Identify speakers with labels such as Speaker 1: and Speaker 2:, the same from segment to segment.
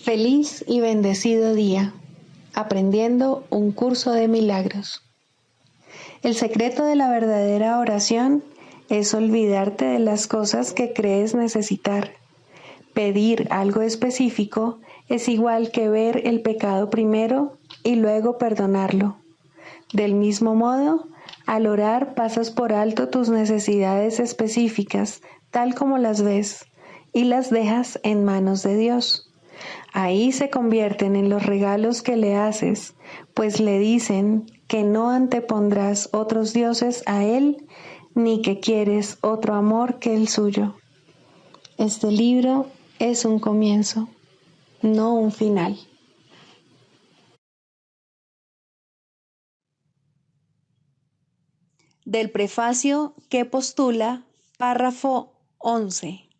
Speaker 1: Feliz y bendecido día, aprendiendo un curso de milagros. El secreto de la verdadera oración es olvidarte de las cosas que crees necesitar. Pedir algo específico es igual que ver el pecado primero y luego perdonarlo. Del mismo modo, al orar pasas por alto tus necesidades específicas, tal como las ves, y las dejas en manos de Dios. Ahí se convierten en los regalos que le haces, pues le dicen que no antepondrás otros dioses a Él, ni que quieres otro amor que el suyo. Este libro es un comienzo, no un final.
Speaker 2: Del prefacio que postula, párrafo 11.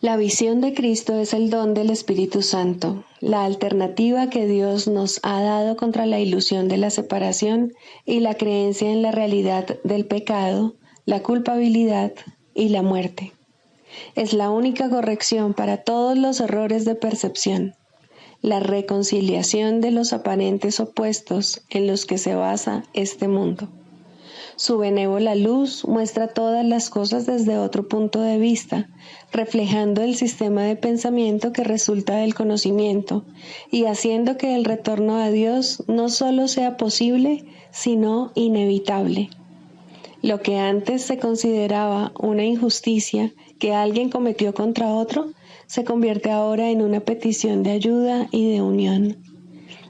Speaker 1: La visión de Cristo es el don del Espíritu Santo, la alternativa que Dios nos ha dado contra la ilusión de la separación y la creencia en la realidad del pecado, la culpabilidad y la muerte. Es la única corrección para todos los errores de percepción, la reconciliación de los aparentes opuestos en los que se basa este mundo. Su benévola luz muestra todas las cosas desde otro punto de vista, reflejando el sistema de pensamiento que resulta del conocimiento y haciendo que el retorno a Dios no solo sea posible, sino inevitable. Lo que antes se consideraba una injusticia que alguien cometió contra otro, se convierte ahora en una petición de ayuda y de unión.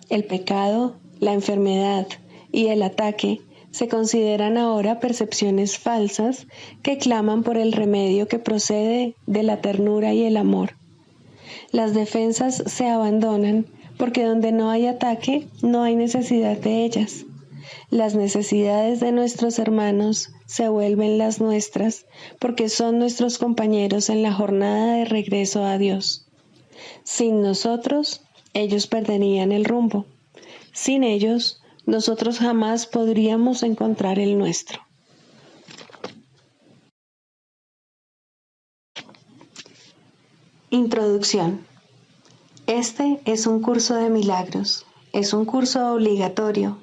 Speaker 1: El pecado, la enfermedad y el ataque se consideran ahora percepciones falsas que claman por el remedio que procede de la ternura y el amor. Las defensas se abandonan porque donde no hay ataque no hay necesidad de ellas. Las necesidades de nuestros hermanos se vuelven las nuestras porque son nuestros compañeros en la jornada de regreso a Dios. Sin nosotros, ellos perderían el rumbo. Sin ellos, nosotros jamás podríamos encontrar el nuestro. Introducción. Este es un curso de milagros. Es un curso obligatorio.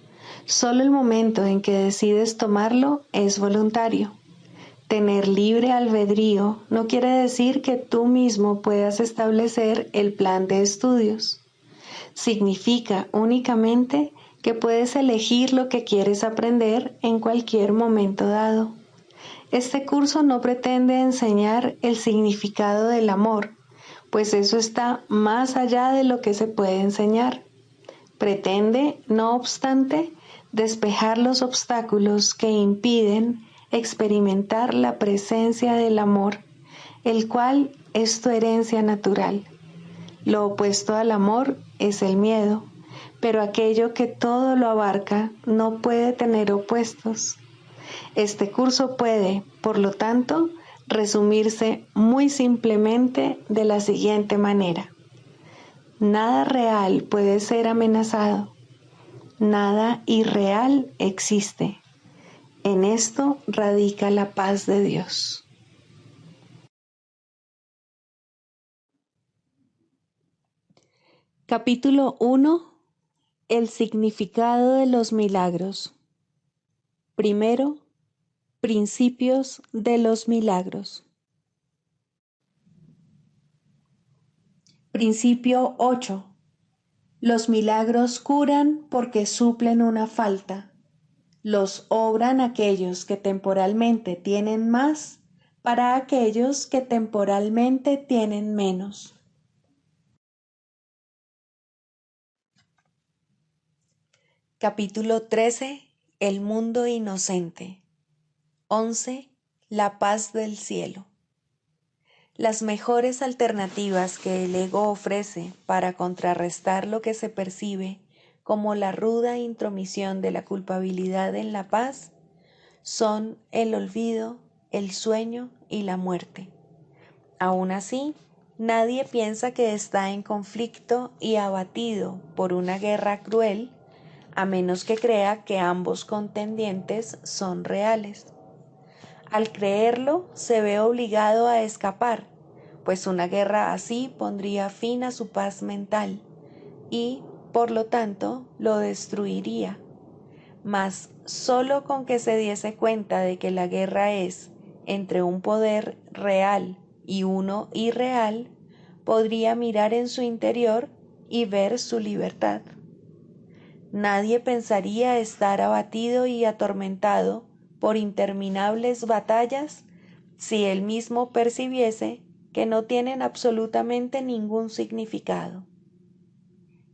Speaker 1: Solo el momento en que decides tomarlo es voluntario. Tener libre albedrío no quiere decir que tú mismo puedas establecer el plan de estudios. Significa únicamente que puedes elegir lo que quieres aprender en cualquier momento dado. Este curso no pretende enseñar el significado del amor, pues eso está más allá de lo que se puede enseñar. Pretende, no obstante, despejar los obstáculos que impiden experimentar la presencia del amor, el cual es tu herencia natural. Lo opuesto al amor es el miedo, pero aquello que todo lo abarca no puede tener opuestos. Este curso puede, por lo tanto, resumirse muy simplemente de la siguiente manera. Nada real puede ser amenazado. Nada irreal existe. En esto radica la paz de Dios.
Speaker 2: Capítulo 1. El significado de los milagros. Primero, principios de los milagros. Principio 8. Los milagros curan porque suplen una falta. Los obran aquellos que temporalmente tienen más para aquellos que temporalmente tienen menos. Capítulo 13. El mundo inocente. 11. La paz del cielo. Las mejores alternativas que el ego ofrece para contrarrestar lo que se percibe como la ruda intromisión de la culpabilidad en la paz son el olvido, el sueño y la muerte. Aún así, nadie piensa que está en conflicto y abatido por una guerra cruel, a menos que crea que ambos contendientes son reales. Al creerlo, se ve obligado a escapar, pues una guerra así pondría fin a su paz mental y, por lo tanto, lo destruiría. Mas solo con que se diese cuenta de que la guerra es entre un poder real y uno irreal, podría mirar en su interior y ver su libertad. Nadie pensaría estar abatido y atormentado por interminables batallas si él mismo percibiese que no tienen absolutamente ningún significado.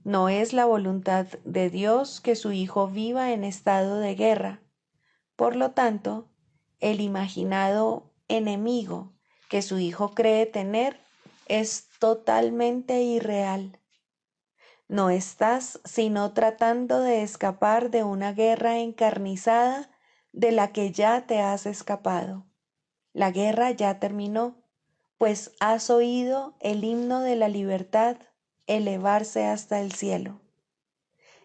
Speaker 2: No es la voluntad de Dios que su Hijo viva en estado de guerra. Por lo tanto, el imaginado enemigo que su Hijo cree tener es totalmente irreal. No estás sino tratando de escapar de una guerra encarnizada de la que ya te has escapado. La guerra ya terminó, pues has oído el himno de la libertad elevarse hasta el cielo.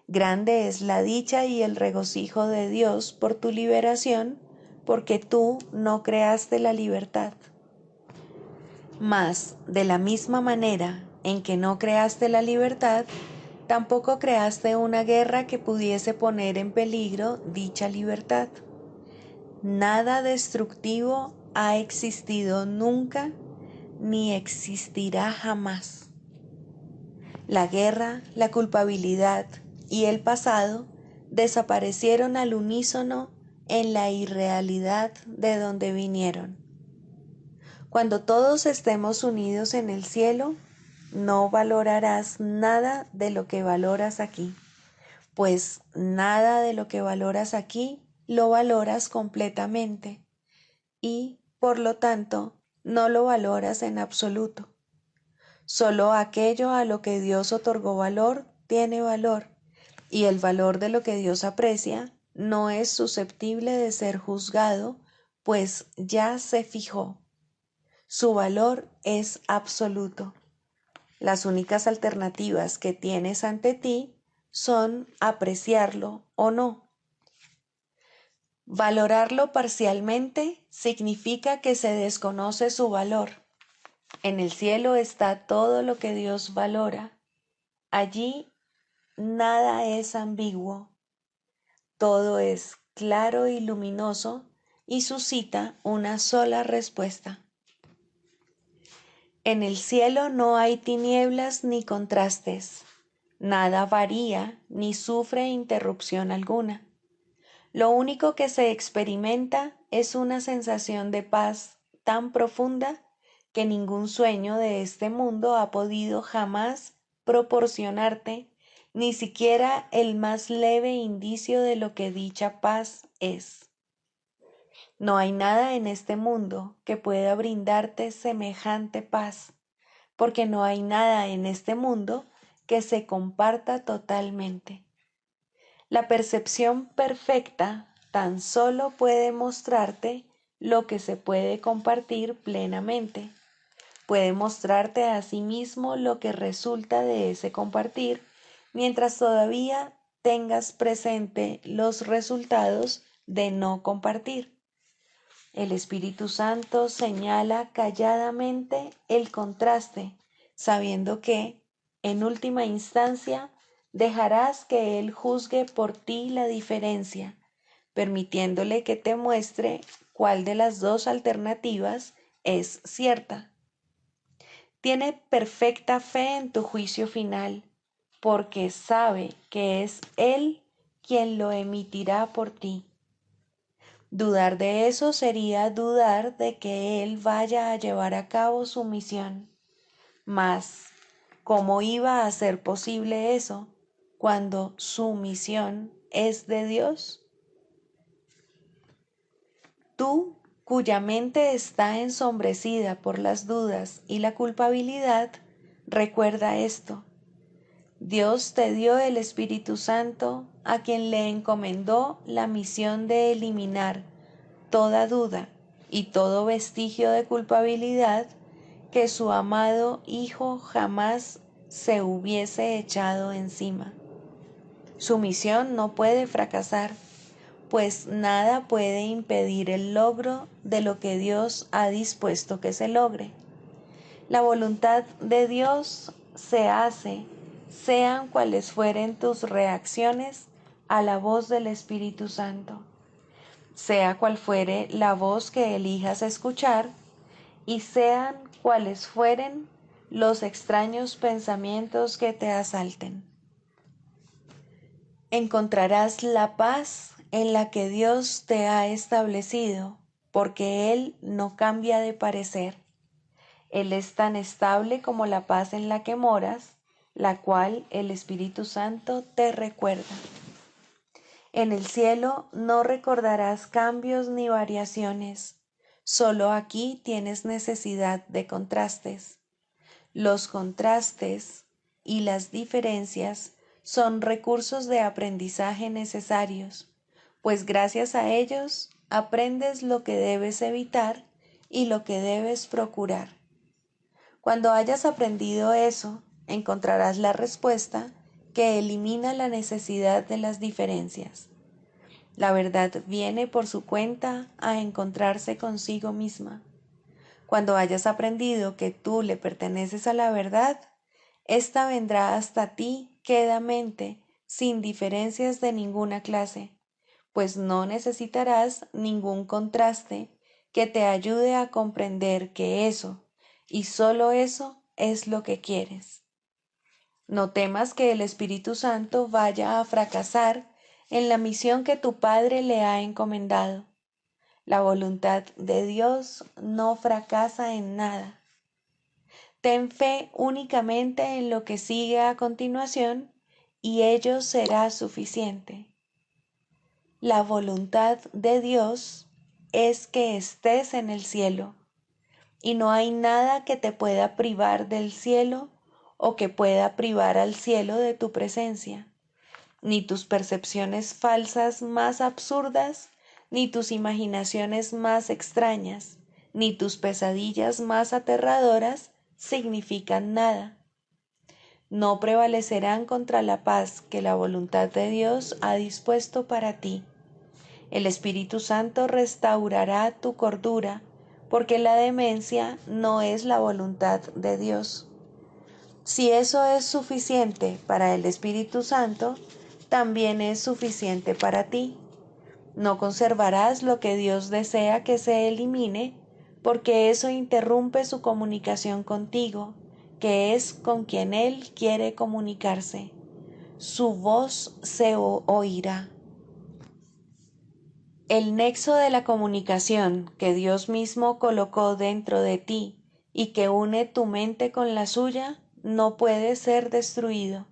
Speaker 2: Grande es la dicha y el regocijo de Dios por tu liberación, porque tú no creaste la libertad. Mas, de la misma manera en que no creaste la libertad, tampoco creaste una guerra que pudiese poner en peligro dicha libertad. Nada destructivo ha existido nunca ni existirá jamás. La guerra, la culpabilidad y el pasado desaparecieron al unísono en la irrealidad de donde vinieron. Cuando todos estemos unidos en el cielo, no valorarás nada de lo que valoras aquí, pues nada de lo que valoras aquí lo valoras completamente y, por lo tanto, no lo valoras en absoluto. Solo aquello a lo que Dios otorgó valor tiene valor, y el valor de lo que Dios aprecia no es susceptible de ser juzgado, pues ya se fijó. Su valor es absoluto. Las únicas alternativas que tienes ante ti son apreciarlo o no. Valorarlo parcialmente significa que se desconoce su valor. En el cielo está todo lo que Dios valora. Allí nada es ambiguo. Todo es claro y luminoso y suscita una sola respuesta. En el cielo no hay tinieblas ni contrastes. Nada varía ni sufre interrupción alguna. Lo único que se experimenta es una sensación de paz tan profunda que ningún sueño de este mundo ha podido jamás proporcionarte ni siquiera el más leve indicio de lo que dicha paz es. No hay nada en este mundo que pueda brindarte semejante paz, porque no hay nada en este mundo que se comparta totalmente. La percepción perfecta tan solo puede mostrarte lo que se puede compartir plenamente. Puede mostrarte a sí mismo lo que resulta de ese compartir, mientras todavía tengas presente los resultados de no compartir. El Espíritu Santo señala calladamente el contraste, sabiendo que, en última instancia, dejarás que Él juzgue por ti la diferencia, permitiéndole que te muestre cuál de las dos alternativas es cierta. Tiene perfecta fe en tu juicio final, porque sabe que es Él quien lo emitirá por ti. Dudar de eso sería dudar de que Él vaya a llevar a cabo su misión. Mas, ¿cómo iba a ser posible eso cuando su misión es de Dios? Tú, cuya mente está ensombrecida por las dudas y la culpabilidad, recuerda esto. Dios te dio el Espíritu Santo, a quien le encomendó la misión de eliminar toda duda y todo vestigio de culpabilidad que su amado Hijo jamás se hubiese echado encima. Su misión no puede fracasar, pues nada puede impedir el logro de lo que Dios ha dispuesto que se logre. La voluntad de Dios se hace, sean cuales fueren tus reacciones a la voz del Espíritu Santo, sea cual fuere la voz que elijas escuchar, y sean cuales fueren los extraños pensamientos que te asalten. Encontrarás la paz en la que Dios te ha establecido, porque Él no cambia de parecer. Él es tan estable como la paz en la que moras, la cual el Espíritu Santo te recuerda. En el cielo no recordarás cambios ni variaciones, solo aquí tienes necesidad de contrastes. Los contrastes y las diferencias son recursos de aprendizaje necesarios, pues gracias a ellos aprendes lo que debes evitar y lo que debes procurar. Cuando hayas aprendido eso, encontrarás la respuesta que elimina la necesidad de las diferencias. La verdad viene por su cuenta a encontrarse consigo misma. Cuando hayas aprendido que tú le perteneces a la verdad, ésta vendrá hasta ti quedamente, sin diferencias de ninguna clase, pues no necesitarás ningún contraste que te ayude a comprender que eso, y solo eso, es lo que quieres. No temas que el Espíritu Santo vaya a fracasar en la misión que tu Padre le ha encomendado. La voluntad de Dios no fracasa en nada. Ten fe únicamente en lo que sigue a continuación y ello será suficiente. La voluntad de Dios es que estés en el cielo, y no hay nada que te pueda privar del cielo o que pueda privar al cielo de tu presencia, ni tus percepciones falsas más absurdas, ni tus imaginaciones más extrañas, ni tus pesadillas más aterradoras significan nada. No prevalecerán contra la paz que la voluntad de Dios ha dispuesto para ti. El Espíritu Santo restaurará tu cordura, porque la demencia no es la voluntad de Dios. Si eso es suficiente para el Espíritu Santo, también es suficiente para ti. No conservarás lo que Dios desea que se elimine, porque eso interrumpe su comunicación contigo, que es con quien Él quiere comunicarse. Su voz se oirá. El nexo de la comunicación que Dios mismo colocó dentro de ti y que une tu mente con la suya no puede ser destruido.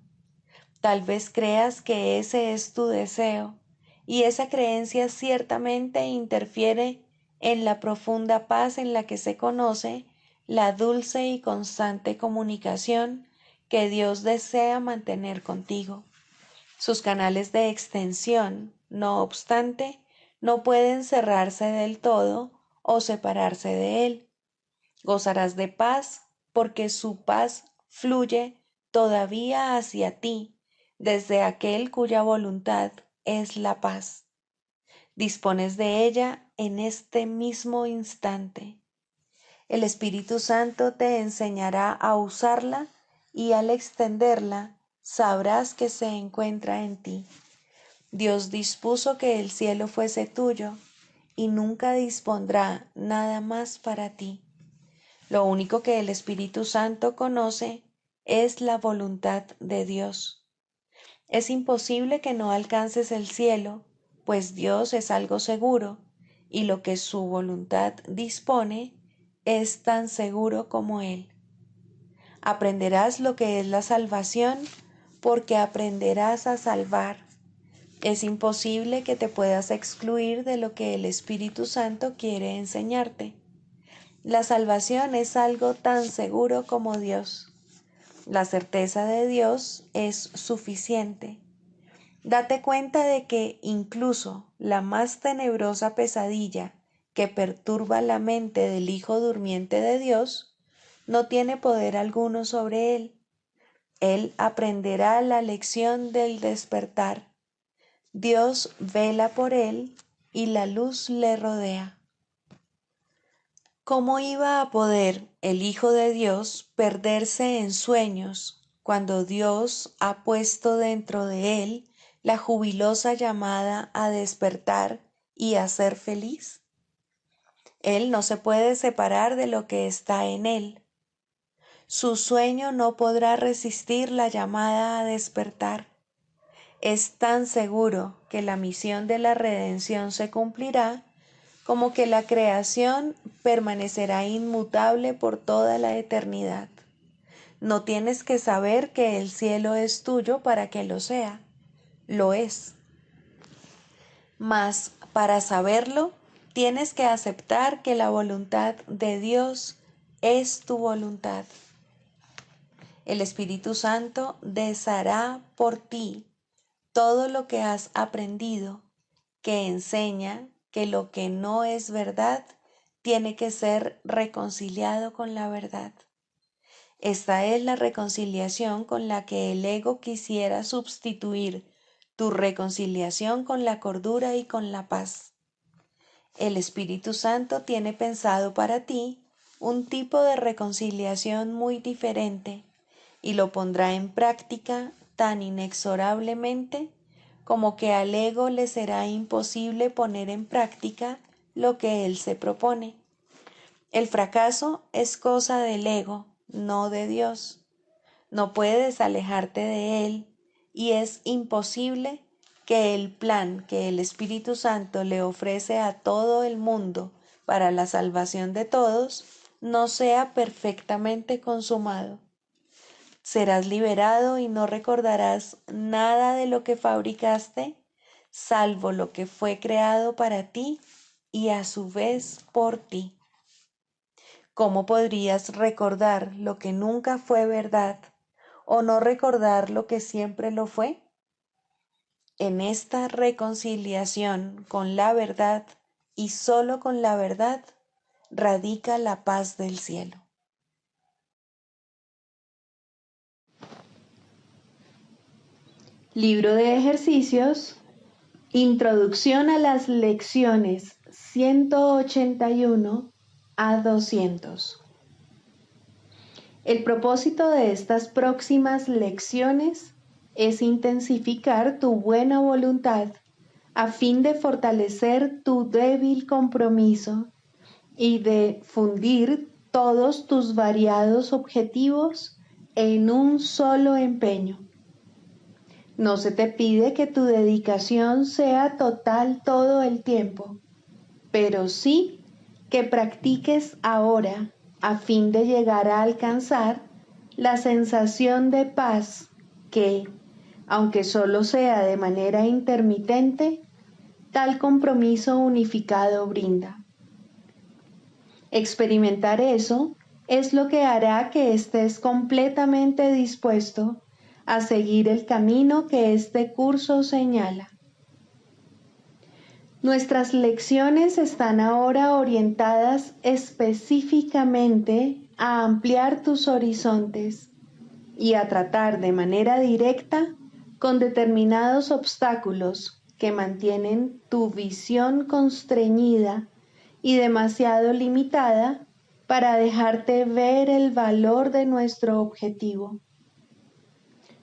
Speaker 2: Tal vez creas que ese es tu deseo, y esa creencia ciertamente interfiere en la profunda paz en la que se conoce la dulce y constante comunicación que Dios desea mantener contigo. Sus canales de extensión, no obstante, no pueden cerrarse del todo o separarse de Él. Gozarás de paz porque su paz fluye todavía hacia ti desde aquel cuya voluntad es la paz. Dispones de ella en este mismo instante. El Espíritu Santo te enseñará a usarla y al extenderla sabrás que se encuentra en ti. Dios dispuso que el cielo fuese tuyo y nunca dispondrá nada más para ti. Lo único que el Espíritu Santo conoce es la voluntad de Dios. Es imposible que no alcances el cielo, pues Dios es algo seguro, y lo que su voluntad dispone es tan seguro como Él. Aprenderás lo que es la salvación, porque aprenderás a salvar. Es imposible que te puedas excluir de lo que el Espíritu Santo quiere enseñarte. La salvación es algo tan seguro como Dios. La certeza de Dios es suficiente. Date cuenta de que incluso la más tenebrosa pesadilla que perturba la mente del Hijo durmiente de Dios no tiene poder alguno sobre él. Él aprenderá la lección del despertar. Dios vela por él y la luz le rodea. ¿Cómo iba a poder el Hijo de Dios perderse en sueños cuando Dios ha puesto dentro de él la jubilosa llamada a despertar y a ser feliz? Él no se puede separar de lo que está en él. Su sueño no podrá resistir la llamada a despertar. Es tan seguro que la misión de la redención se cumplirá como que la creación permanecerá inmutable por toda la eternidad. No tienes que saber que el cielo es tuyo para que lo sea. Lo es. Mas para saberlo, tienes que aceptar que la voluntad de Dios es tu voluntad. El Espíritu Santo deshará por ti todo lo que has aprendido, que enseña que lo que no es verdad tiene que ser reconciliado con la verdad. Esta es la reconciliación con la que el ego quisiera sustituir tu reconciliación con la cordura y con la paz. El Espíritu Santo tiene pensado para ti un tipo de reconciliación muy diferente y lo pondrá en práctica tan inexorablemente como que al ego le será imposible poner en práctica lo que él se propone. El fracaso es cosa del ego, no de Dios. No puedes alejarte de él y es imposible que el plan que el Espíritu Santo le ofrece a todo el mundo para la salvación de todos no sea perfectamente consumado. Serás liberado y no recordarás nada de lo que fabricaste, salvo lo que fue creado para ti y a su vez por ti. ¿Cómo podrías recordar lo que nunca fue verdad o no recordar lo que siempre lo fue? En esta reconciliación con la verdad y solo con la verdad radica la paz del cielo.
Speaker 1: Libro de ejercicios. Introducción a las lecciones 181 a 200. El propósito de estas próximas lecciones es intensificar tu buena voluntad a fin de fortalecer tu débil compromiso y de fundir todos tus variados objetivos en un solo empeño. No se te pide que tu dedicación sea total todo el tiempo, pero sí que practiques ahora a fin de llegar a alcanzar la sensación de paz que, aunque solo sea de manera intermitente, tal compromiso unificado brinda. Experimentar eso es lo que hará que estés completamente dispuesto a seguir el camino que este curso señala. Nuestras lecciones están ahora orientadas específicamente a ampliar tus horizontes y a tratar de manera directa con determinados obstáculos que mantienen tu visión constreñida y demasiado limitada para dejarte ver el valor de nuestro objetivo.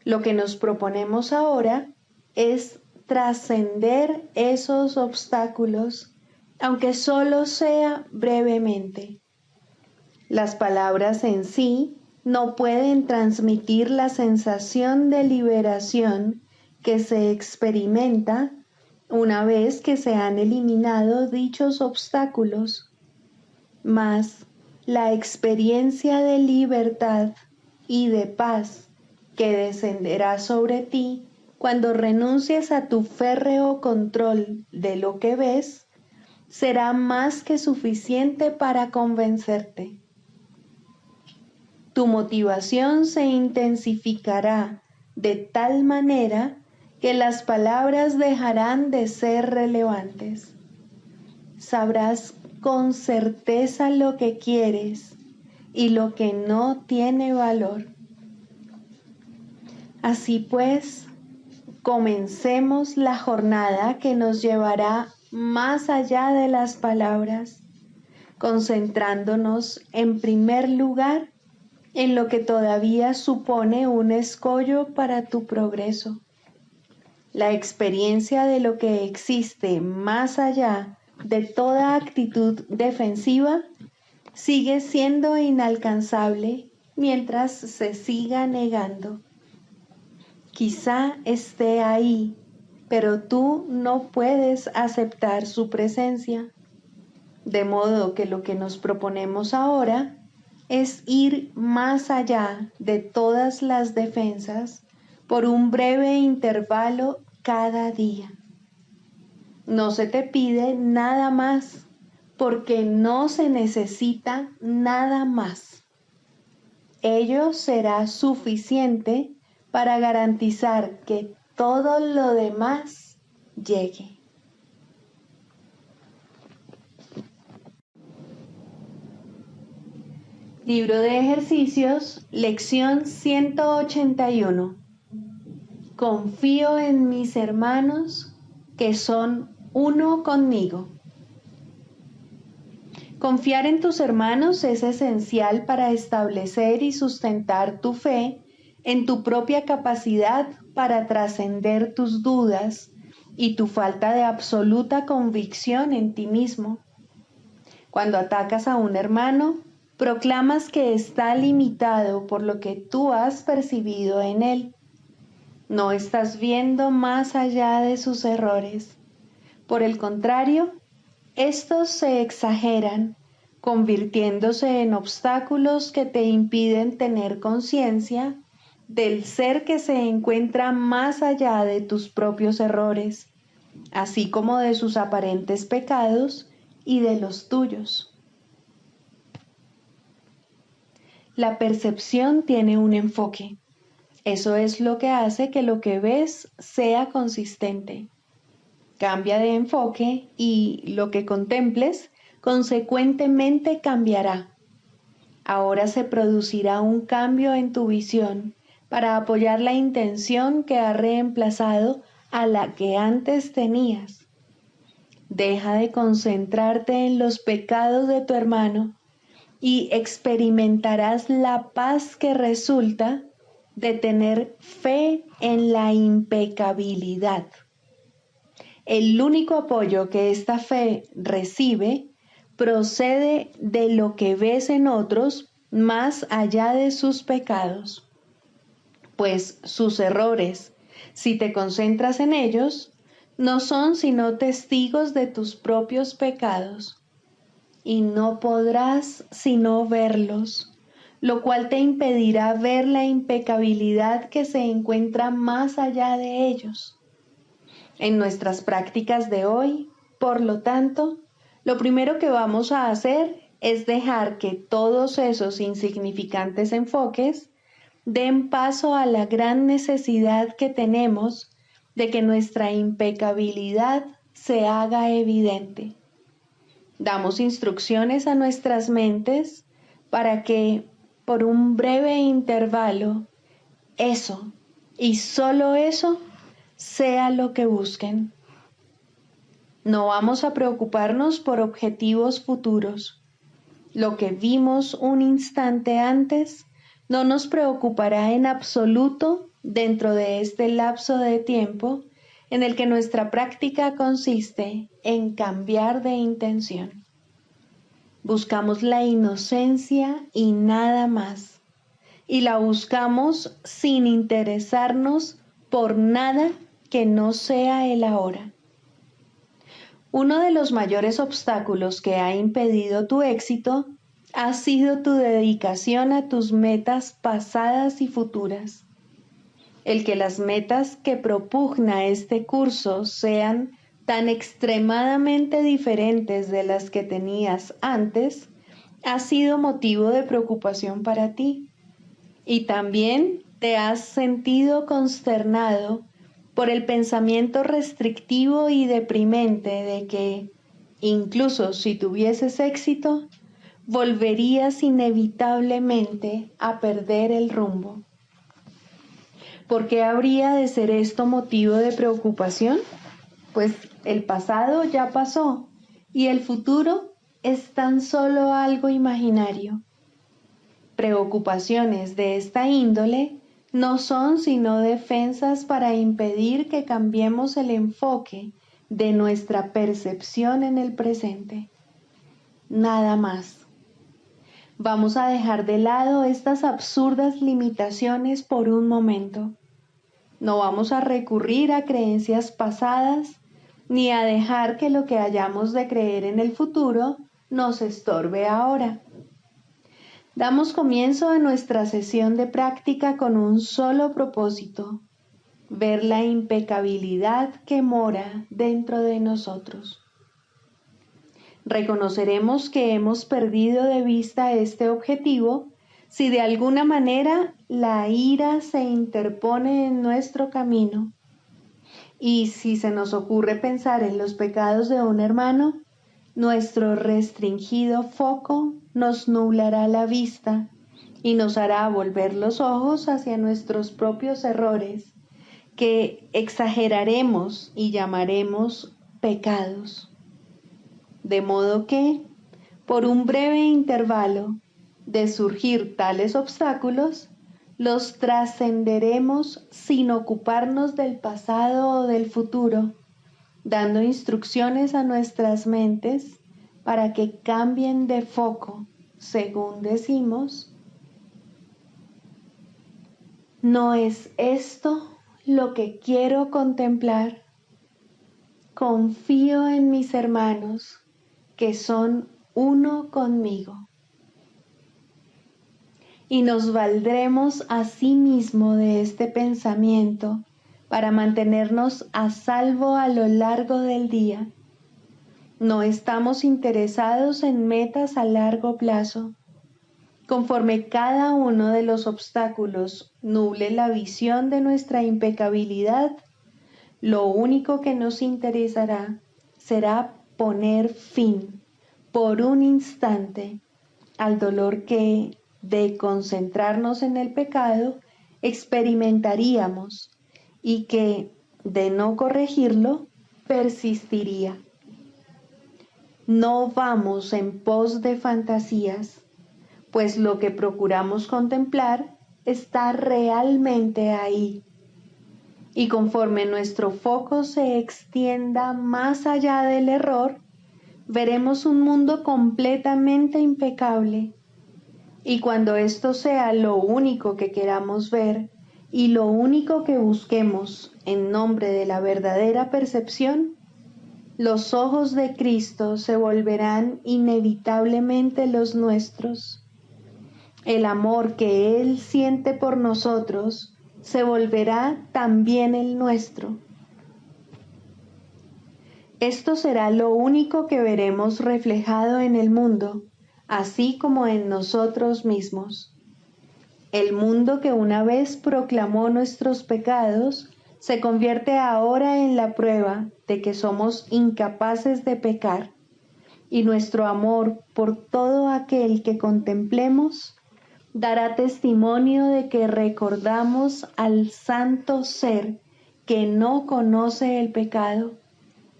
Speaker 1: Lo que nos proponemos ahora es trascender esos obstáculos, aunque solo sea brevemente. Las palabras en sí no pueden transmitir la sensación de liberación que se experimenta una vez que se han eliminado dichos obstáculos, mas la experiencia de libertad y de paz que descenderá sobre ti cuando renuncies a tu férreo control de lo que ves, será más que suficiente para convencerte. Tu motivación se intensificará de tal manera que las palabras dejarán de ser relevantes. Sabrás con certeza lo que quieres y lo que no tiene valor. Así pues, comencemos la jornada que nos llevará más allá de las palabras, concentrándonos en primer lugar en lo que todavía supone un escollo para tu progreso. La experiencia de lo que existe más allá de toda actitud defensiva sigue siendo inalcanzable mientras se siga negando. Quizá esté ahí, pero tú no puedes aceptar su presencia. De modo que lo que nos proponemos ahora es ir más allá de todas las defensas por un breve intervalo cada día. No se te pide nada más, porque no se necesita nada más. Ello será suficiente para garantizar que todo lo demás llegue. Libro de ejercicios, lección 181. Confío en mis hermanos que son uno conmigo. Confiar en tus hermanos es esencial para establecer y sustentar tu fe en tu propia capacidad para trascender tus dudas y tu falta de absoluta convicción en ti mismo. Cuando atacas a un hermano, proclamas que está limitado por lo que tú has percibido en él. No estás viendo más allá de sus errores. Por el contrario, estos se exageran, convirtiéndose en obstáculos que te impiden tener conciencia del ser que se encuentra más allá de tus propios errores, así como de sus aparentes pecados y de los tuyos. La percepción tiene un enfoque. Eso es lo que hace que lo que ves sea consistente. Cambia de enfoque y lo que contemples consecuentemente cambiará. Ahora se producirá un cambio en tu visión para apoyar la intención que ha reemplazado a la que antes tenías. Deja de concentrarte en los pecados de tu hermano y experimentarás la paz que resulta de tener fe en la impecabilidad. El único apoyo que esta fe recibe procede de lo que ves en otros más allá de sus pecados, pues sus errores, si te concentras en ellos, no son sino testigos de tus propios pecados, y no podrás sino verlos, lo cual te impedirá ver la impecabilidad que se encuentra más allá de ellos. En nuestras prácticas de hoy, por lo tanto, lo primero que vamos a hacer es dejar que todos esos insignificantes enfoques den paso a la gran necesidad que tenemos de que nuestra impecabilidad se haga evidente. Damos instrucciones a nuestras mentes para que, por un breve intervalo, eso y solo eso sea lo que busquen. No vamos a preocuparnos por objetivos futuros. Lo que vimos un instante antes no nos preocupará en absoluto dentro de este lapso de tiempo en el que nuestra práctica consiste en cambiar de intención. Buscamos la inocencia y nada más, y la buscamos sin interesarnos por nada que no sea el ahora. Uno de los mayores obstáculos que ha impedido tu éxito ha sido tu dedicación a tus metas pasadas y futuras. El que las metas que propugna este curso sean tan extremadamente diferentes de las que tenías antes ha sido motivo de preocupación para ti. Y también te has sentido consternado por el pensamiento restrictivo y deprimente de que, incluso si tuvieses éxito, volverías inevitablemente a perder el rumbo. ¿Por qué habría de ser esto motivo de preocupación? Pues el pasado ya pasó y el futuro es tan solo algo imaginario. Preocupaciones de esta índole no son sino defensas para impedir que cambiemos el enfoque de nuestra percepción en el presente. Nada más. Vamos a dejar de lado estas absurdas limitaciones por un momento. No vamos a recurrir a creencias pasadas ni a dejar que lo que hayamos de creer en el futuro nos estorbe ahora. Damos comienzo a nuestra sesión de práctica con un solo propósito: ver la impecabilidad que mora dentro de nosotros. Reconoceremos que hemos perdido de vista este objetivo si de alguna manera la ira se interpone en nuestro camino. Y si se nos ocurre pensar en los pecados de un hermano, nuestro restringido foco nos nublará la vista y nos hará volver los ojos hacia nuestros propios errores, que exageraremos y llamaremos pecados. De modo que, por un breve intervalo de surgir tales obstáculos, los trascenderemos sin ocuparnos del pasado o del futuro, dando instrucciones a nuestras mentes para que cambien de foco, según decimos: no es esto lo que quiero contemplar. Confío en mis hermanos, que son uno conmigo. Y nos valdremos asimismo de este pensamiento para mantenernos a salvo a lo largo del día. No estamos interesados en metas a largo plazo. Conforme cada uno de los obstáculos nuble la visión de nuestra impecabilidad, lo único que nos interesará será poner fin, por un instante, al dolor que, de concentrarnos en el pecado, experimentaríamos y que, de no corregirlo, persistiría. No vamos en pos de fantasías, pues lo que procuramos contemplar está realmente ahí. Y conforme nuestro foco se extienda más allá del error, veremos un mundo completamente impecable. Y cuando esto sea lo único que queramos ver y lo único que busquemos en nombre de la verdadera percepción, los ojos de Cristo se volverán inevitablemente los nuestros. El amor que Él siente por nosotros se volverá también el nuestro. Esto será lo único que veremos reflejado en el mundo, así como en nosotros mismos. El mundo que una vez proclamó nuestros pecados se convierte ahora en la prueba de que somos incapaces de pecar, y nuestro amor por todo aquel que contemplemos dará testimonio de que recordamos al santo ser que no conoce el pecado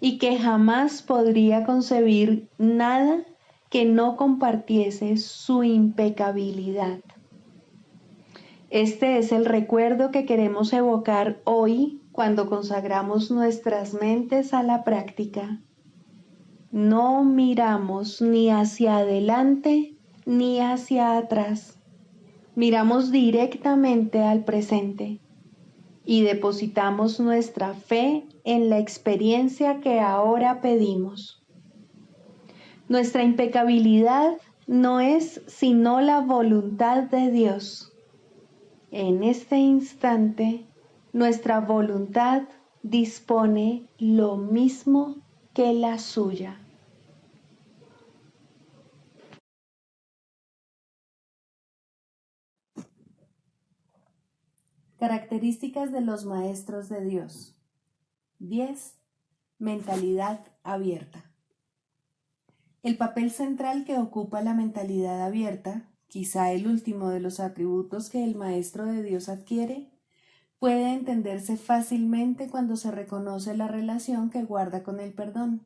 Speaker 1: y que jamás podría concebir nada que no compartiese su impecabilidad. Este es el recuerdo que queremos evocar hoy cuando consagramos nuestras mentes a la práctica. No miramos ni hacia adelante ni hacia atrás. Miramos directamente al presente y depositamos nuestra fe en la experiencia que ahora pedimos. Nuestra impecabilidad no es sino la voluntad de Dios. En este instante, nuestra voluntad dispone lo mismo que la suya. Características de los maestros de Dios. 10. Mentalidad abierta. El papel central que ocupa la mentalidad abierta, quizá el último de los atributos que el maestro de Dios adquiere, puede entenderse fácilmente cuando se reconoce la relación que guarda con el perdón.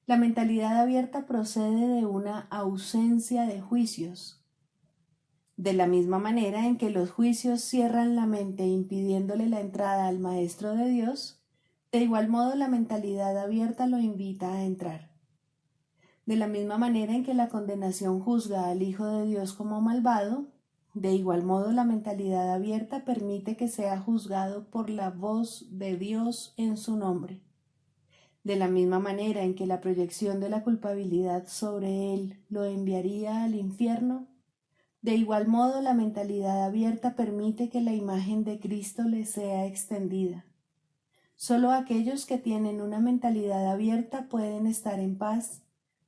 Speaker 3: La mentalidad abierta procede de una ausencia de juicios. De la misma manera en que los juicios cierran la mente impidiéndole la entrada al Maestro de Dios, de igual modo la mentalidad abierta lo invita a entrar. De la misma manera en que la condenación juzga al Hijo de Dios como malvado, de igual modo la mentalidad abierta permite que sea juzgado por la voz de Dios en su nombre. De la misma manera en que la proyección de la culpabilidad sobre él lo enviaría al infierno, de igual modo la mentalidad abierta permite que la imagen de Cristo le sea extendida. Solo aquellos que tienen una mentalidad abierta pueden estar en paz,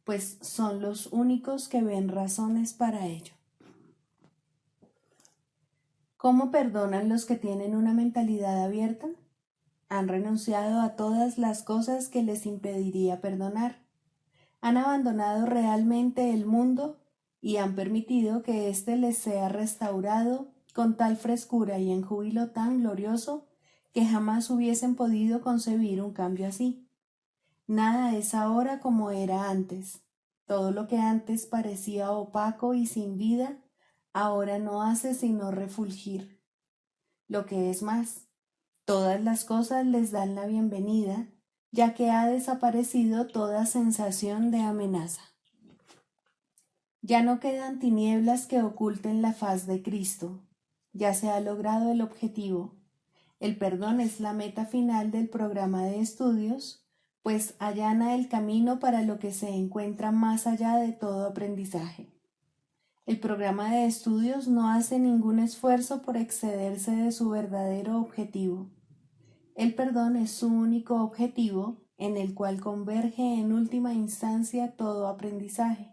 Speaker 3: pues son los únicos que ven razones para ello. ¿Cómo perdonan los que tienen una mentalidad abierta? Han renunciado a todas las cosas que les impediría perdonar. Han abandonado realmente el mundo y han permitido que éste les sea restaurado con tal frescura y en júbilo tan glorioso que jamás hubiesen podido concebir un cambio así. Nada es ahora como era antes. Todo lo que antes parecía opaco y sin vida, ahora no hace sino refulgir. Lo que es más, todas las cosas les dan la bienvenida, ya que ha desaparecido toda sensación de amenaza. Ya no quedan tinieblas que oculten la faz de Cristo. Ya se ha logrado el objetivo. El perdón es la meta final del programa de estudios, pues allana el camino para lo que se encuentra más allá de todo aprendizaje. El programa de estudios no hace ningún esfuerzo por excederse de su verdadero objetivo. El perdón es su único objetivo, en el cual converge en última instancia todo aprendizaje.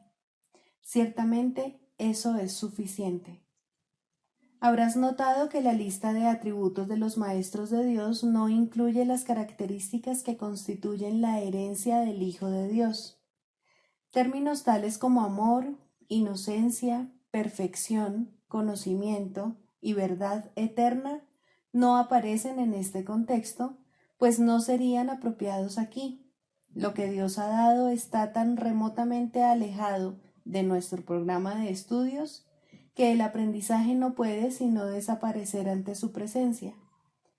Speaker 3: Ciertamente, eso es suficiente. Habrás notado que la lista de atributos de los maestros de Dios no incluye las características que constituyen la herencia del Hijo de Dios. Términos tales como amor, inocencia, perfección, conocimiento y verdad eterna no aparecen en este contexto, pues no serían apropiados aquí. Lo que Dios ha dado está tan remotamente alejado de nuestro programa de estudios que el aprendizaje no puede sino desaparecer ante su presencia.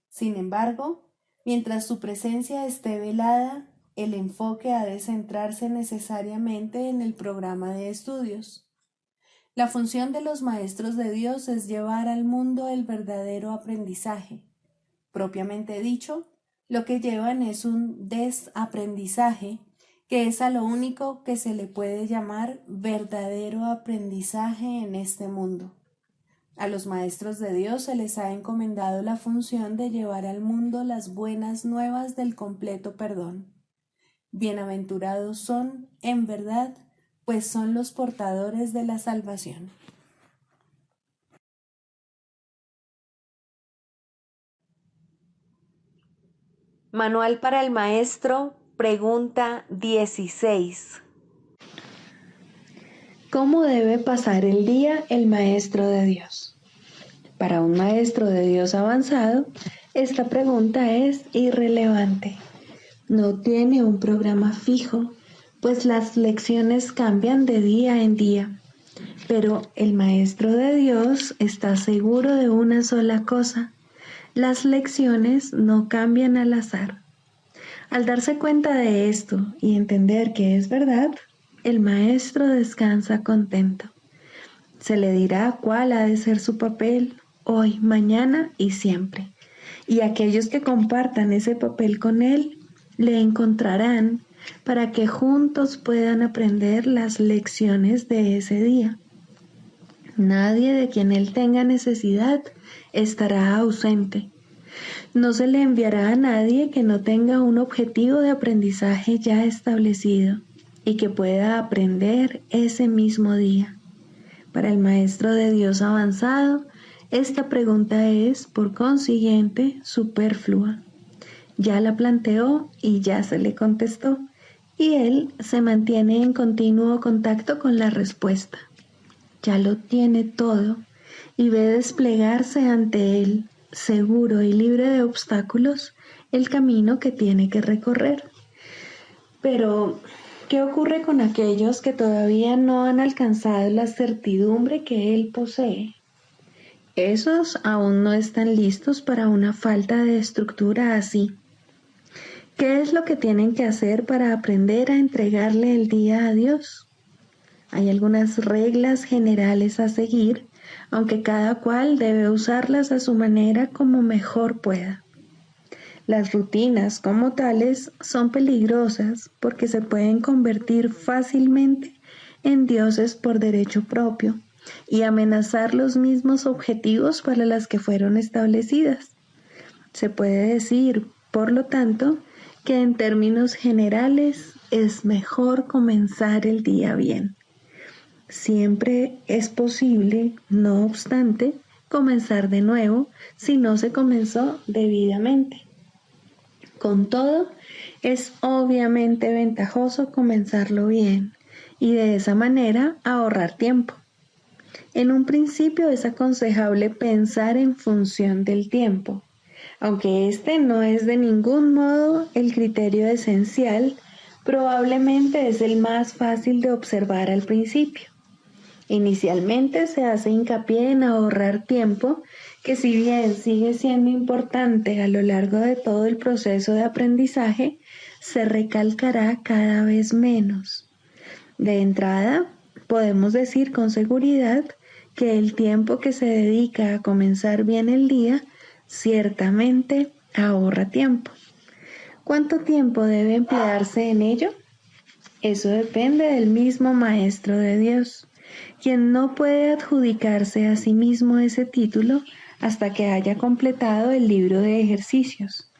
Speaker 3: Sin embargo, mientras su presencia esté velada, el enfoque ha de centrarse necesariamente en el programa de estudios. La función de los maestros de Dios es llevar al mundo el verdadero aprendizaje. Propiamente dicho, lo que llevan es un desaprendizaje, que es a lo único que se le puede llamar verdadero aprendizaje en este mundo. A los maestros de Dios se les ha encomendado la función de llevar al mundo las buenas nuevas del completo perdón. Bienaventurados son, en verdad, pues son los portadores de la salvación.
Speaker 2: Manual para el Maestro, pregunta 16.
Speaker 1: ¿Cómo debe pasar el día el Maestro de Dios? Para un Maestro de Dios avanzado, esta pregunta es irrelevante. No tiene un programa fijo, pues las lecciones cambian de día en día. Pero el Maestro de Dios está seguro de una sola cosa: las lecciones no cambian al azar. Al darse cuenta de esto y entender que es verdad, el Maestro descansa contento. Se le dirá cuál ha de ser su papel hoy, mañana y siempre. Y aquellos que compartan ese papel con él, le encontrarán para que juntos puedan aprender las lecciones de ese día. Nadie de quien él tenga necesidad estará ausente. No se le enviará a nadie que no tenga un objetivo de aprendizaje ya establecido y que pueda aprender ese mismo día. Para el Maestro de Dios avanzado, esta pregunta es, por consiguiente, superflua. Ya la planteó y ya se le contestó, y él se mantiene en continuo contacto con la respuesta. Ya lo tiene todo y ve desplegarse ante él, seguro y libre de obstáculos, el camino que tiene que recorrer. Pero, ¿Qué ocurre con aquellos que todavía no han alcanzado la certidumbre que Él posee? Esos aún no están listos para una falta de estructura así. ¿Qué es lo que tienen que hacer para aprender a entregarle el día a Dios? Hay algunas reglas generales a seguir, aunque cada cual debe usarlas a su manera como mejor pueda. Las rutinas como tales son peligrosas porque se pueden convertir fácilmente en dioses por derecho propio y amenazar los mismos objetivos para los que fueron establecidas. Se puede decir, por lo tanto, que en términos generales es mejor comenzar el día bien. Siempre es posible, no obstante, comenzar de nuevo si no se comenzó debidamente. Con todo, es obviamente ventajoso comenzarlo bien y de esa manera ahorrar tiempo. En un principio es aconsejable pensar en función del tiempo, aunque este no es de ningún modo el criterio esencial, probablemente es el más fácil de observar al principio. Inicialmente se hace hincapié en ahorrar tiempo, que si bien sigue siendo importante a lo largo de todo el proceso de aprendizaje, se recalcará cada vez menos. De entrada, podemos decir con seguridad que el tiempo que se dedica a comenzar bien el día ciertamente ahorra tiempo. ¿Cuánto tiempo debe emplearse en ello? Eso depende del mismo Maestro de Dios, quien no puede adjudicarse a sí mismo ese título hasta que haya completado el libro de ejercicios,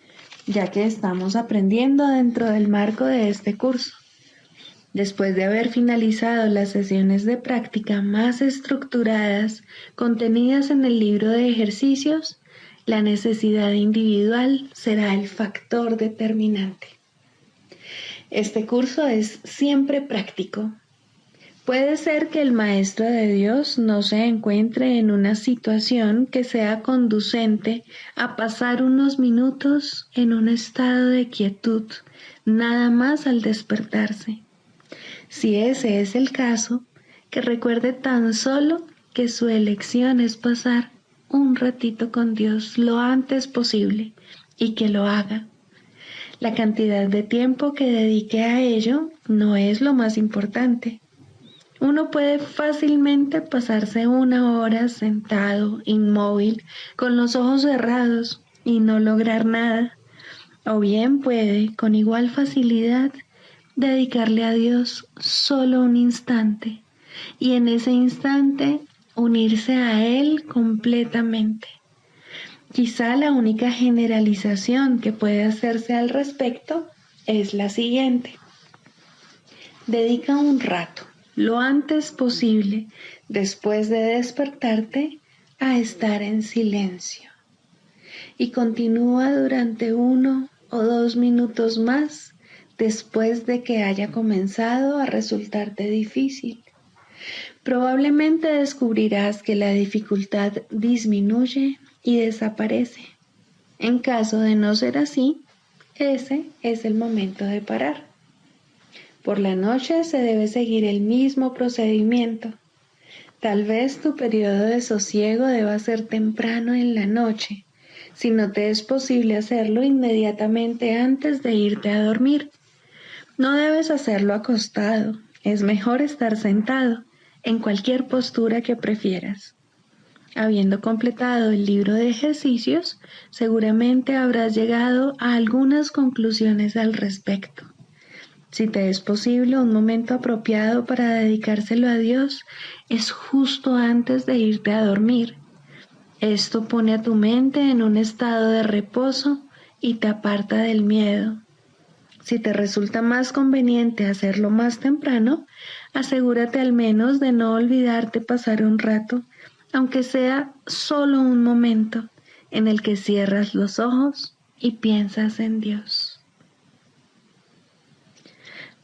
Speaker 1: ya que estamos aprendiendo dentro del marco de este curso. Después de haber finalizado las sesiones de práctica más estructuradas contenidas en el libro de ejercicios, la necesidad individual será el factor determinante. Este curso es siempre práctico. Puede ser que el Maestro de Dios no se encuentre en una situación que sea conducente a pasar unos minutos en un estado de quietud, nada más al despertarse. Si ese es el caso, que recuerde tan solo que su elección es pasar un ratito con Dios lo antes posible y que lo haga. La cantidad de tiempo que dedique a ello no es lo más importante. Uno puede fácilmente pasarse 1 hora sentado, inmóvil, con los ojos cerrados y no lograr nada. O bien puede, con igual facilidad, dedicarle a Dios solo un instante y en ese instante unirse a Él completamente. Quizá la única generalización que puede hacerse al respecto es la siguiente. Dedica un rato, lo antes posible, después de despertarte, a estar en silencio. Y continúa durante 1 o 2 minutos más después de que haya comenzado a resultarte difícil. Probablemente descubrirás que la dificultad disminuye y desaparece. En caso de no ser así, ese es el momento de parar. Por la noche se debe seguir el mismo procedimiento. Tal vez tu periodo de sosiego deba ser temprano en la noche, si no te es posible hacerlo inmediatamente antes de irte a dormir. No debes hacerlo acostado, es mejor estar sentado, en cualquier postura que prefieras. Habiendo completado el libro de ejercicios, seguramente habrás llegado a algunas conclusiones al respecto. Si te es posible, un momento apropiado para dedicárselo a Dios es justo antes de irte a dormir. Esto pone a tu mente en un estado de reposo y te aparta del miedo. Si te resulta más conveniente hacerlo más temprano, asegúrate al menos de no olvidarte pasar un rato, aunque sea solo un momento, en el que cierras los ojos y piensas en Dios.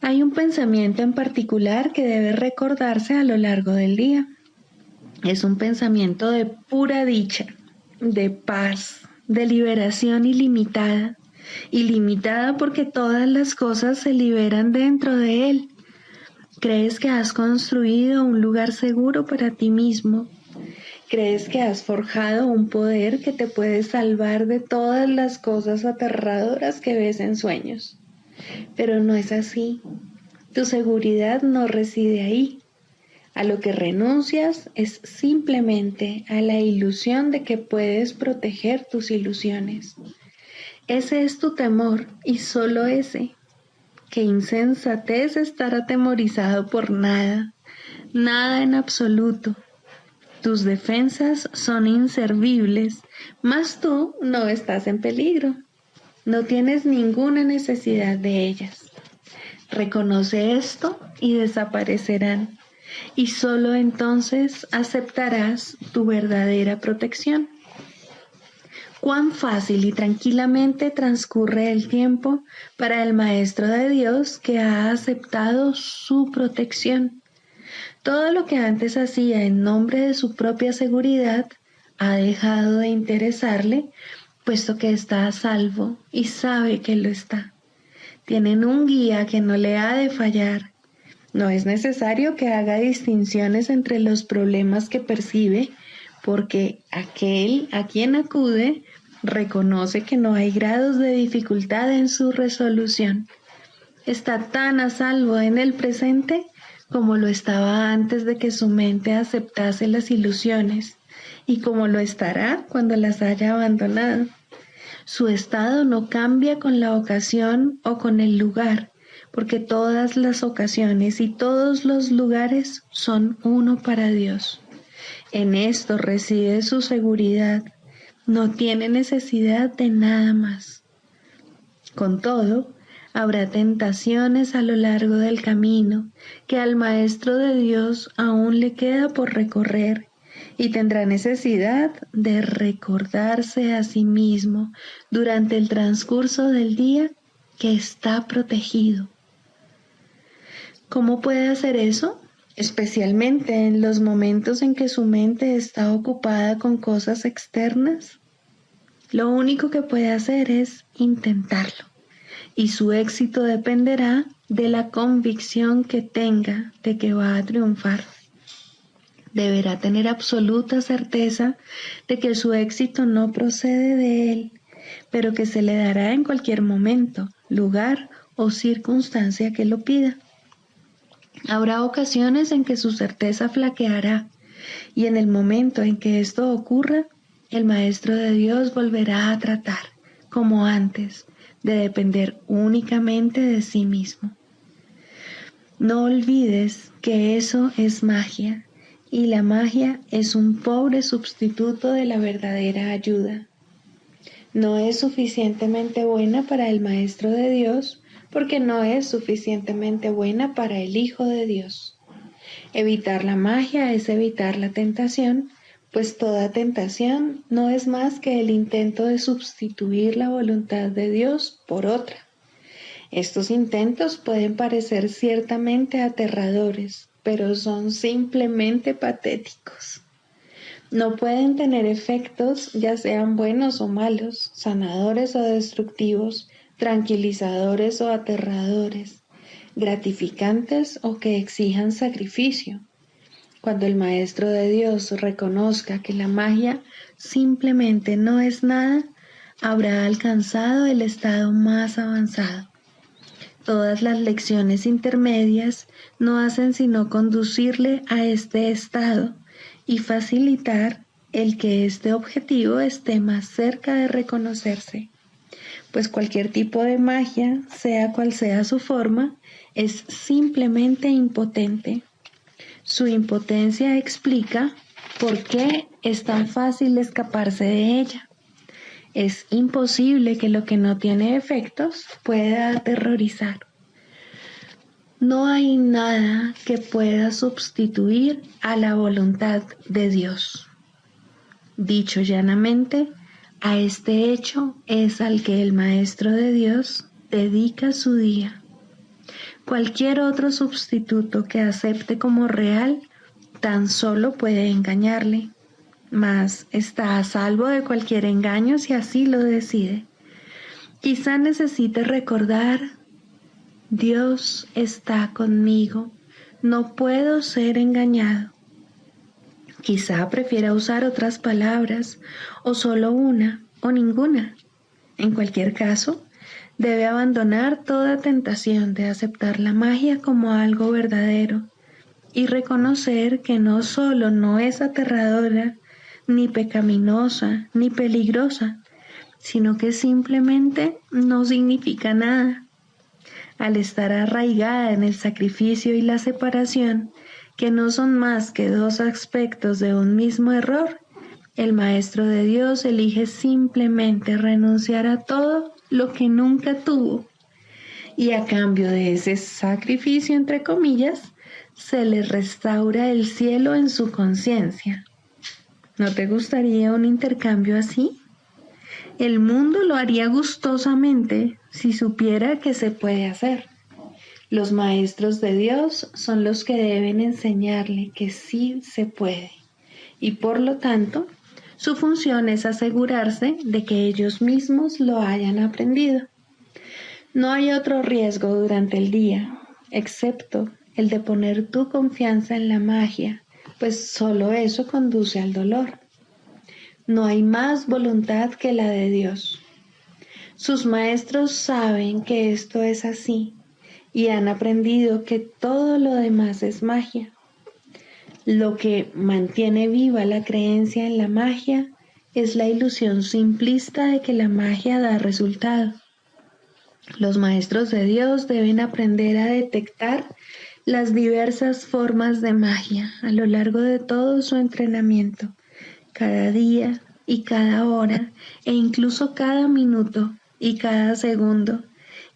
Speaker 1: Hay un pensamiento en particular que debe recordarse a lo largo del día. Es un pensamiento de pura dicha, de paz, de liberación ilimitada porque todas las cosas se liberan dentro de él, Crees que has construido un lugar seguro para ti mismo. Crees que has forjado un poder que te puede salvar de todas las cosas aterradoras que ves en sueños. Pero no es así. Tu seguridad no reside ahí. A lo que renuncias es simplemente a la ilusión de que puedes proteger tus ilusiones. Ese es tu temor y solo ese. Qué insensatez estar atemorizado por nada, nada en absoluto. Tus defensas son inservibles, mas tú no estás en peligro. No tienes ninguna necesidad de ellas. Reconoce esto y desaparecerán, y solo entonces aceptarás tu verdadera protección. Cuán fácil y tranquilamente transcurre el tiempo para el Maestro de Dios que ha aceptado su protección. Todo lo que antes hacía en nombre de su propia seguridad ha dejado de interesarle, puesto que está a salvo y sabe que lo está. Tienen un guía que no le ha de fallar. No es necesario que haga distinciones entre los problemas que percibe, porque aquel a quien acude reconoce que no hay grados de dificultad en su resolución. Está tan a salvo en el presente como lo estaba antes de que su mente aceptase las ilusiones, y como lo estará cuando las haya abandonado. Su estado no cambia con la ocasión o con el lugar, porque todas las ocasiones y todos los lugares son uno para Dios. En esto reside su seguridad. No tiene necesidad de nada más. Con todo, habrá tentaciones a lo largo del camino que al Maestro de Dios aún le queda por recorrer, y tendrá necesidad de recordarse a sí mismo durante el transcurso del día que está protegido. ¿Cómo puede hacer eso? Especialmente en los momentos en que su mente está ocupada con cosas externas. Lo único que puede hacer es intentarlo, y su éxito dependerá de la convicción que tenga de que va a triunfar. Deberá tener absoluta certeza de que su éxito no procede de él, pero que se le dará en cualquier momento, lugar o circunstancia que lo pida. Habrá ocasiones en que su certeza flaqueará, y en el momento en que esto ocurra, el Maestro de Dios volverá a tratar, como antes, de depender únicamente de sí mismo. No olvides que eso es magia, y la magia es un pobre sustituto de la verdadera ayuda. No es suficientemente buena para el Maestro de Dios, porque no es suficientemente buena para el Hijo de Dios. Evitar la magia es evitar la tentación, pues toda tentación no es más que el intento de sustituir la voluntad de Dios por otra. Estos intentos pueden parecer ciertamente aterradores, pero son simplemente patéticos. No pueden tener efectos, ya sean buenos o malos, sanadores o destructivos, tranquilizadores o aterradores, gratificantes o que exijan sacrificio. Cuando el Maestro de Dios reconozca que la magia simplemente no es nada, habrá alcanzado el estado más avanzado. Todas las lecciones intermedias no hacen sino conducirle a este estado y facilitar el que este objetivo esté más cerca de reconocerse, pues cualquier tipo de magia, sea cual sea su forma, es simplemente impotente. Su impotencia explica por qué es tan fácil escaparse de ella. Es imposible que lo que no tiene efectos pueda aterrorizar. No hay nada que pueda sustituir a la voluntad de Dios. Dicho llanamente, a este hecho es al que el Maestro de Dios dedica su día. Cualquier otro sustituto que acepte como real tan solo puede engañarle, mas está a salvo de cualquier engaño si así lo decide. Quizá necesite recordar: Dios está conmigo, No puedo ser engañado. Quizá prefiera usar otras palabras, o solo una, o ninguna. En cualquier caso, debe abandonar toda tentación de aceptar la magia como algo verdadero y reconocer que no solo no es aterradora, ni pecaminosa, ni peligrosa, sino que simplemente no significa nada. Al estar arraigada en el sacrificio y la separación, que no son más que dos aspectos de un mismo error, el Maestro de Dios elige simplemente renunciar a todo lo que nunca tuvo, y a cambio de ese sacrificio, entre comillas, se le restaura el cielo en su conciencia. ¿No te gustaría un intercambio así? El mundo lo haría gustosamente si supiera que se puede hacer. Los maestros de Dios son los que deben enseñarle que sí se puede, y por lo tanto, su función es asegurarse de que ellos mismos lo hayan aprendido. No hay otro riesgo durante el día, excepto el de poner tu confianza en la magia, pues solo eso conduce al dolor. No hay más voluntad que la de Dios. Sus maestros saben que esto es así y han aprendido que todo lo demás es magia. Lo que mantiene viva la creencia en la magia es la ilusión simplista de que la magia da resultado. Los maestros de Dios deben aprender a detectar las diversas formas de magia a lo largo de todo su entrenamiento, cada día y cada hora, e incluso cada minuto y cada segundo,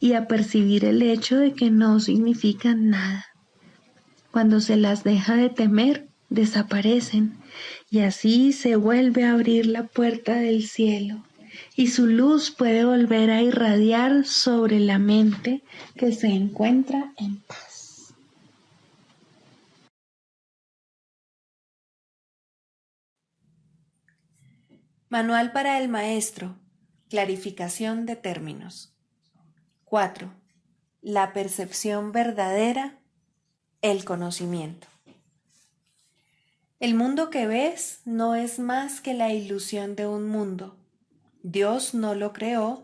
Speaker 1: y a percibir el hecho de que no significan nada. Cuando se las deja de temer, desaparecen, y así se vuelve a abrir la puerta del cielo, y su luz puede volver a irradiar sobre la mente que se encuentra en paz.
Speaker 2: Manual para el maestro. Clarificación de términos. 4. La percepción verdadera, el conocimiento. El mundo que ves no es más que la ilusión de un mundo. Dios no lo creó,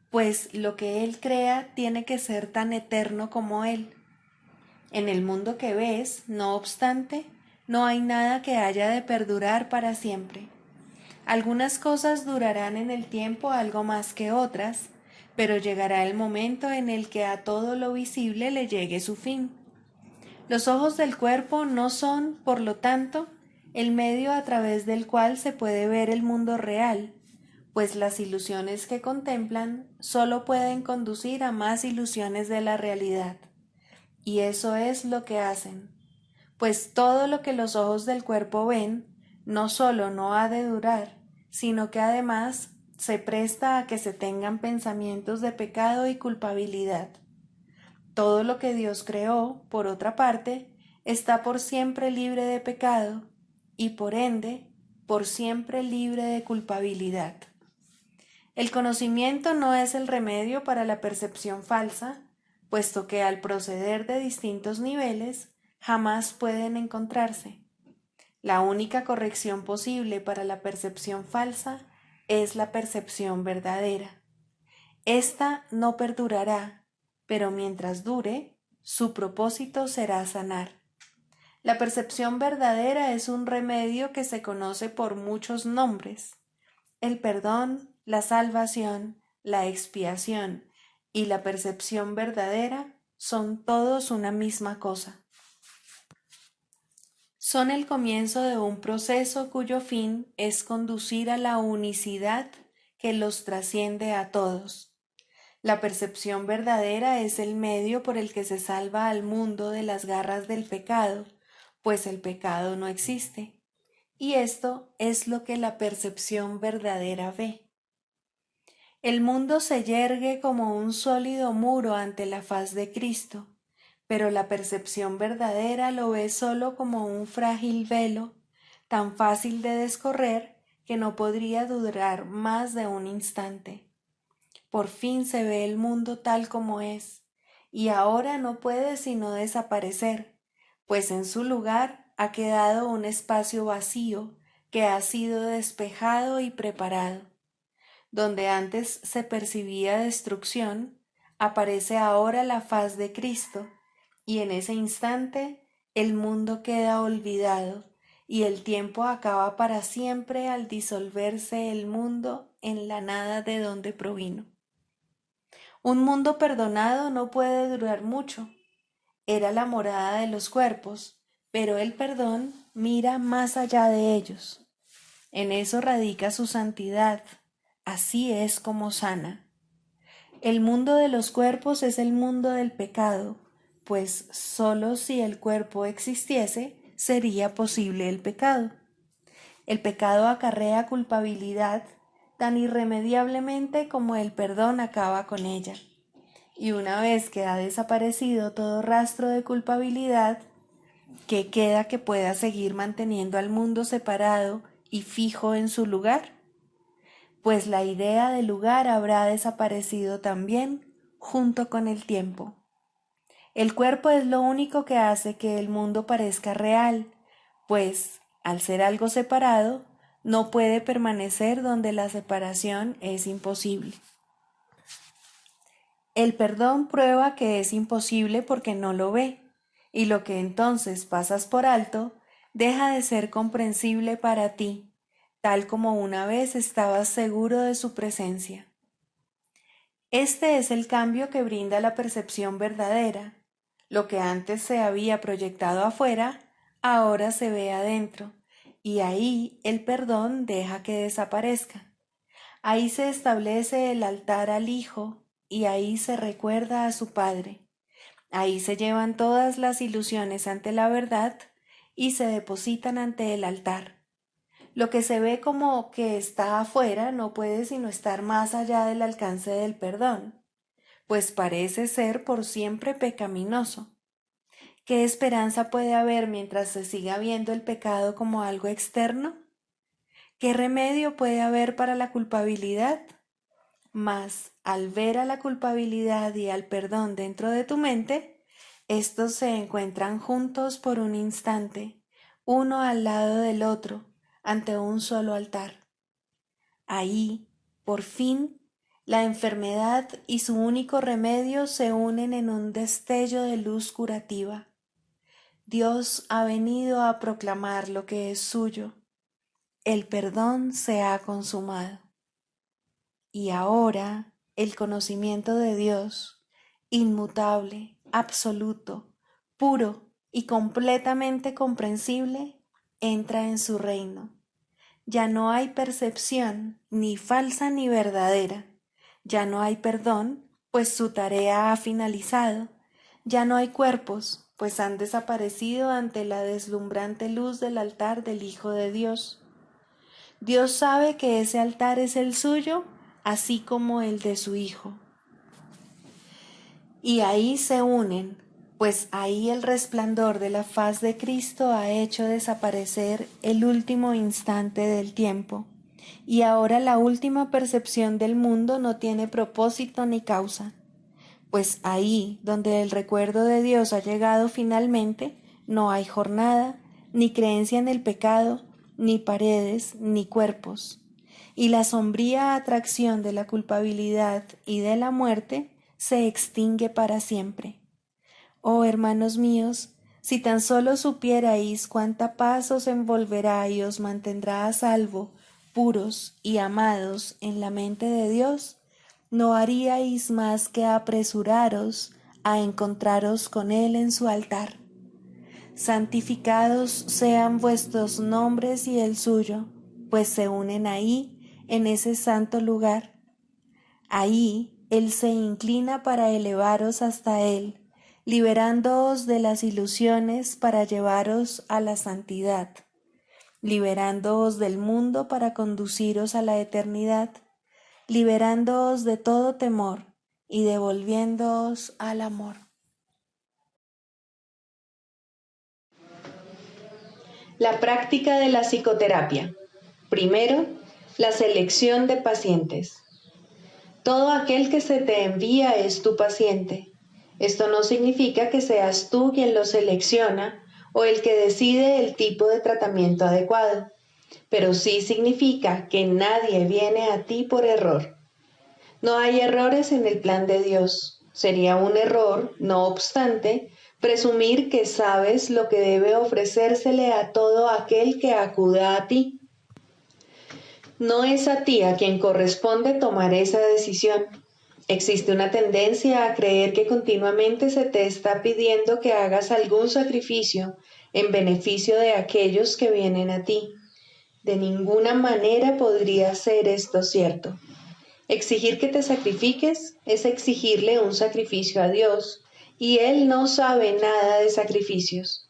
Speaker 2: pues lo que Él crea tiene que ser tan eterno como Él. En el mundo que ves, no obstante, no hay nada que haya de perdurar para siempre. Algunas cosas durarán en el tiempo algo más que otras, pero llegará el momento en el que a todo lo visible le llegue su fin. Los ojos del cuerpo no son, por lo tanto, el medio a través del cual se puede ver el mundo real, pues las ilusiones que contemplan solo pueden conducir a más ilusiones de la realidad. Y eso es lo que hacen, pues todo lo que los ojos del cuerpo ven no solo no ha de durar, sino que además se presta a que se tengan pensamientos de pecado y culpabilidad. Todo lo que Dios creó, por otra parte, está por siempre libre de pecado y por ende, por siempre libre de culpabilidad. El conocimiento no es el remedio para la percepción falsa, puesto que al proceder de distintos niveles jamás pueden encontrarse. La única corrección posible para la percepción falsa es la percepción verdadera. Esta no perdurará, pero mientras dure, su propósito será sanar. La percepción verdadera es un remedio que se conoce por muchos nombres. El perdón, la salvación, la expiación y la percepción verdadera son todos una misma cosa. Son el comienzo de un proceso cuyo fin es conducir a la unicidad que los trasciende a todos. La percepción verdadera es el medio por el que se salva al mundo de las garras del pecado, pues el pecado no existe. Y esto es lo que la percepción verdadera ve. El mundo se yergue como un sólido muro ante la faz de Cristo, pero la percepción verdadera lo ve solo como un frágil velo, tan fácil de descorrer que no podría durar más de un instante. Por fin se ve el mundo tal como es, y ahora no puede sino desaparecer,
Speaker 3: pues en su lugar ha quedado un espacio vacío que ha sido despejado y preparado. Donde antes se percibía destrucción, aparece ahora la faz de Cristo, y en ese instante el mundo queda olvidado y el tiempo acaba para siempre al disolverse el mundo en la nada de donde provino. Un mundo perdonado no puede durar mucho. Era la morada de los cuerpos, pero el perdón mira más allá de ellos. En eso radica su santidad. Así es como sana. El mundo de los cuerpos es el mundo del pecado, pues sólo si el cuerpo existiese sería posible el pecado. El pecado acarrea culpabilidad tan irremediablemente como el perdón acaba con ella. Y una vez que ha desaparecido todo rastro de culpabilidad, ¿qué queda que pueda seguir manteniendo al mundo separado y fijo en su lugar? Pues la idea de lugar habrá desaparecido también junto con el tiempo. El cuerpo es lo único que hace que el mundo parezca real, pues, al ser algo separado, no puede permanecer donde la separación es imposible. El perdón prueba que es imposible porque no lo ve, y lo que entonces pasas por alto deja de ser comprensible para ti, tal como una vez estabas seguro de su presencia. Este es el cambio que brinda la percepción verdadera. Lo que antes se había proyectado afuera, ahora se ve adentro, y ahí el perdón deja que desaparezca. Ahí se establece el altar al Hijo, y ahí se recuerda a su Padre. Ahí se llevan todas las ilusiones ante la verdad y se depositan ante el altar. Lo que se ve como que está afuera no puede sino estar más allá del alcance del perdón, pues parece ser por siempre pecaminoso. ¿Qué esperanza puede haber mientras se siga viendo el pecado como algo externo? ¿Qué remedio puede haber para la culpabilidad? Mas, al ver a la culpabilidad y al perdón dentro de tu mente, estos se encuentran juntos por un instante, uno al lado del otro, ante un solo altar. Ahí, por fin, la enfermedad y su único remedio se unen en un destello de luz curativa. Dios ha venido a proclamar lo que es suyo. El perdón se ha consumado. Y ahora el conocimiento de Dios, inmutable, absoluto, puro y completamente comprensible, entra en su reino. Ya no hay percepción, ni falsa ni verdadera. Ya no hay perdón, pues su tarea ha finalizado. Ya no hay cuerpos, pues han desaparecido ante la deslumbrante luz del altar del Hijo de Dios. Dios sabe que ese altar es el suyo, así como el de su Hijo. Y ahí se unen, pues ahí el resplandor de la faz de Cristo ha hecho desaparecer el último instante del tiempo, y ahora la última percepción del mundo no tiene propósito ni causa, pues ahí donde el recuerdo de Dios ha llegado finalmente, no hay jornada, ni creencia en el pecado, ni paredes, ni cuerpos, y la sombría atracción de la culpabilidad y de la muerte se extingue para siempre. Oh hermanos míos, si tan solo supierais cuánta paz os envolverá y os mantendrá a salvo, puros y amados en la mente de Dios, no haríais más que apresuraros a encontraros con Él en su altar. Santificados sean vuestros nombres y el suyo, pues se unen ahí, en ese santo lugar. Ahí Él se inclina para elevaros hasta Él, liberándoos de las ilusiones para llevaros a la santidad, liberándoos del mundo para conduciros a la eternidad, liberándoos de todo temor y devolviéndoos al amor.
Speaker 1: La práctica de la psicoterapia. Primero, la selección de pacientes. Todo aquel que se te envía es tu paciente. Esto no significa que seas tú quien lo selecciona o el que decide el tipo de tratamiento adecuado, pero sí significa que nadie viene a ti por error. No hay errores en el plan de Dios. Sería un error, no obstante, presumir que sabes lo que debe ofrecérsele a todo aquel que acuda a ti. No es a ti a quien corresponde tomar esa decisión. Existe una tendencia a creer que continuamente se te está pidiendo que hagas algún sacrificio en beneficio de aquellos que vienen a ti. De ninguna manera podría ser esto cierto. Exigir que te sacrifiques es exigirle un sacrificio a Dios, y Él no sabe nada de sacrificios.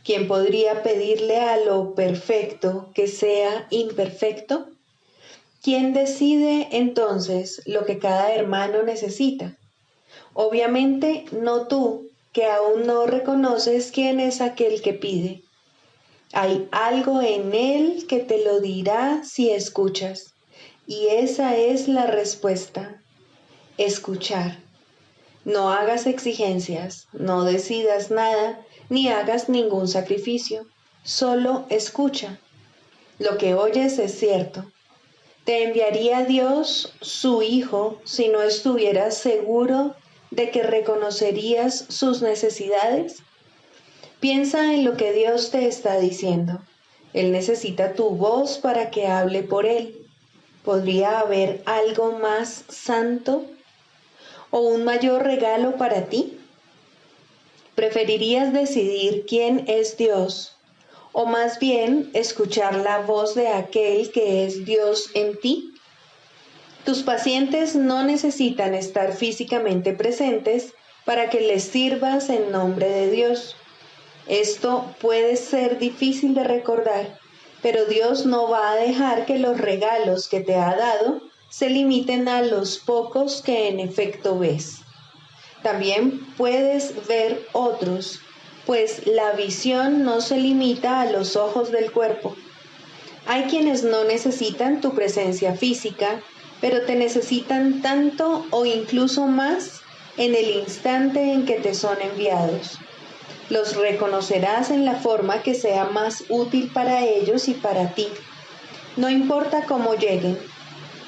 Speaker 1: ¿Quién podría pedirle a lo perfecto que sea imperfecto? ¿Quién decide entonces lo que cada hermano necesita? Obviamente no tú, que aún no reconoces quién es aquel que pide. Hay algo en él que te lo dirá si escuchas, y esa es la respuesta: escuchar. No hagas exigencias, no decidas nada, ni hagas ningún sacrificio, solo escucha. Lo que oyes es cierto. ¿Te enviaría Dios su Hijo si no estuvieras seguro de que reconocerías sus necesidades? Piensa en lo que Dios te está diciendo. Él necesita tu voz para que hable por Él. ¿Podría haber algo más santo o un mayor regalo para ti? ¿Preferirías decidir quién es Dios o más bien escuchar la voz de aquel que es Dios en ti? Tus pacientes no necesitan estar físicamente presentes para que les sirvas en nombre de Dios. Esto puede ser difícil de recordar, pero Dios no va a dejar que los regalos que te ha dado se limiten a los pocos que en efecto ves. También puedes ver otros, pues la visión no se limita a los ojos del cuerpo. Hay quienes no necesitan tu presencia física, pero te necesitan tanto o incluso más en el instante en que te son enviados. Los reconocerás en la forma que sea más útil para ellos y para ti. No importa cómo lleguen,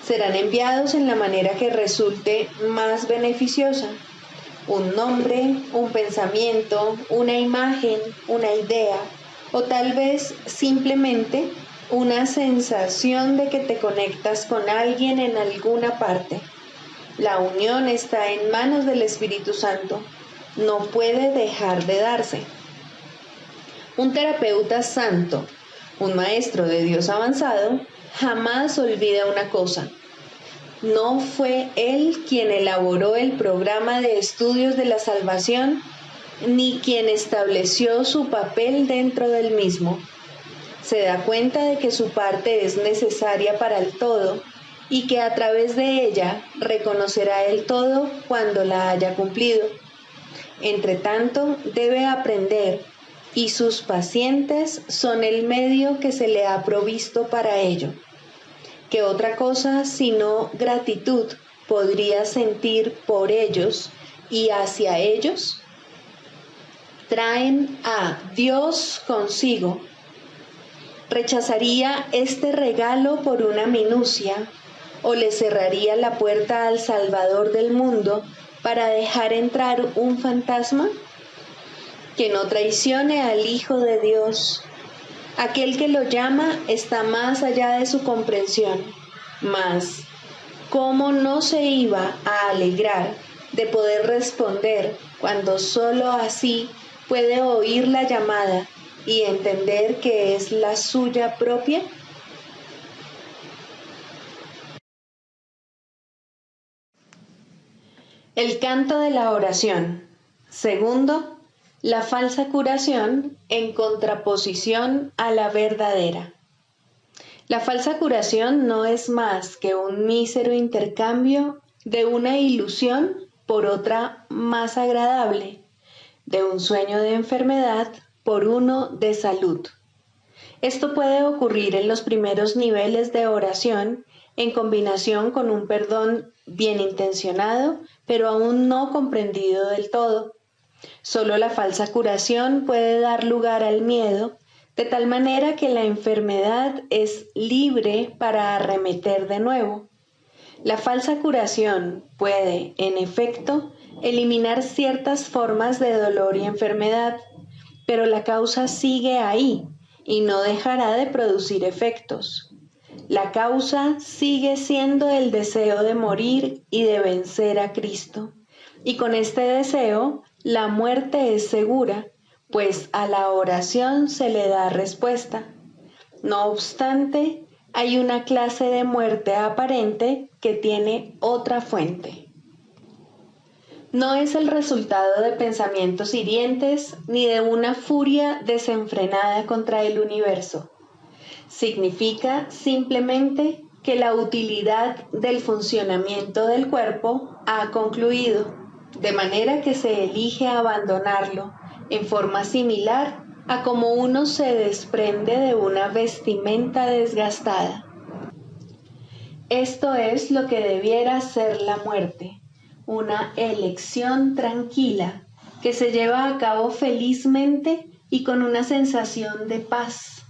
Speaker 1: serán enviados en la manera que resulte más beneficiosa. Un nombre, un pensamiento, una imagen, una idea, o tal vez simplemente una sensación de que te conectas con alguien en alguna parte. La unión está en manos del Espíritu Santo. No puede dejar de darse. Un terapeuta santo, un maestro de Dios avanzado, jamás olvida una cosa. No fue él quien elaboró el programa de estudios de la salvación, ni quien estableció su papel dentro del mismo. Se da cuenta de que su parte es necesaria para el todo y que a través de ella reconocerá el todo cuando la haya cumplido. Entre tanto, debe aprender, y sus pacientes son el medio que se le ha provisto para ello. ¿Qué otra cosa sino gratitud podría sentir por ellos y hacia ellos? Traen a Dios consigo. ¿Rechazaría este regalo por una minucia o le cerraría la puerta al Salvador del mundo para dejar entrar un fantasma? Que no traicione al Hijo de Dios. Aquel que lo llama está más allá de su comprensión. Mas, ¿cómo no se iba a alegrar de poder responder cuando sólo así puede oír la llamada y entender que es la suya propia? El canto de la oración. Segundo, la falsa curación en contraposición a la verdadera. La falsa curación no es más que un mísero intercambio de una ilusión por otra más agradable, de un sueño de enfermedad por uno de salud. Esto puede ocurrir en los primeros niveles de oración en combinación con un perdón bien intencionado, pero aún no comprendido del todo. Solo la falsa curación puede dar lugar al miedo, de tal manera que la enfermedad es libre para arremeter de nuevo. La falsa curación puede, en efecto, eliminar ciertas formas de dolor y enfermedad, pero la causa sigue ahí y no dejará de producir efectos. La causa sigue siendo el deseo de morir y de vencer a Cristo. Y con este deseo, la muerte es segura, pues a la oración se le da respuesta. No obstante, hay una clase de muerte aparente que tiene otra fuente. No es el resultado de pensamientos hirientes ni de una furia desenfrenada contra el universo. Significa simplemente que la utilidad del funcionamiento del cuerpo ha concluido, de manera que se elige abandonarlo en forma similar a como uno se desprende de una vestimenta desgastada. Esto es lo que debiera ser la muerte, una elección tranquila que se lleva a cabo felizmente y con una sensación de paz,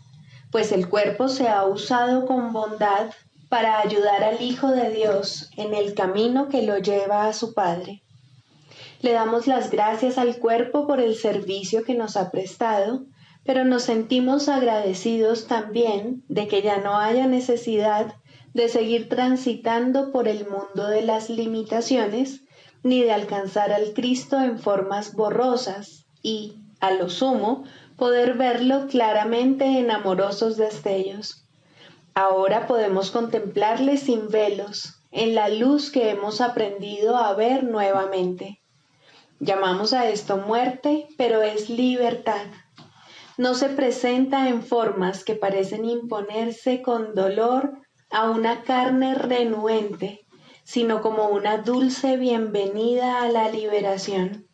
Speaker 1: pues el cuerpo se ha usado con bondad para ayudar al Hijo de Dios en el camino que lo lleva a su Padre. Le damos las gracias al cuerpo por el servicio que nos ha prestado, pero nos sentimos agradecidos también de que ya no haya necesidad de seguir transitando por el mundo de las limitaciones, ni de alcanzar al Cristo en formas borrosas y, a lo sumo, poder verlo claramente en amorosos destellos. Ahora podemos contemplarle sin velos, en la luz que hemos aprendido a ver nuevamente. Llamamos a esto muerte, pero es libertad. No se presenta en formas que parecen imponerse con dolor a una carne renuente, sino como una dulce bienvenida a la liberación.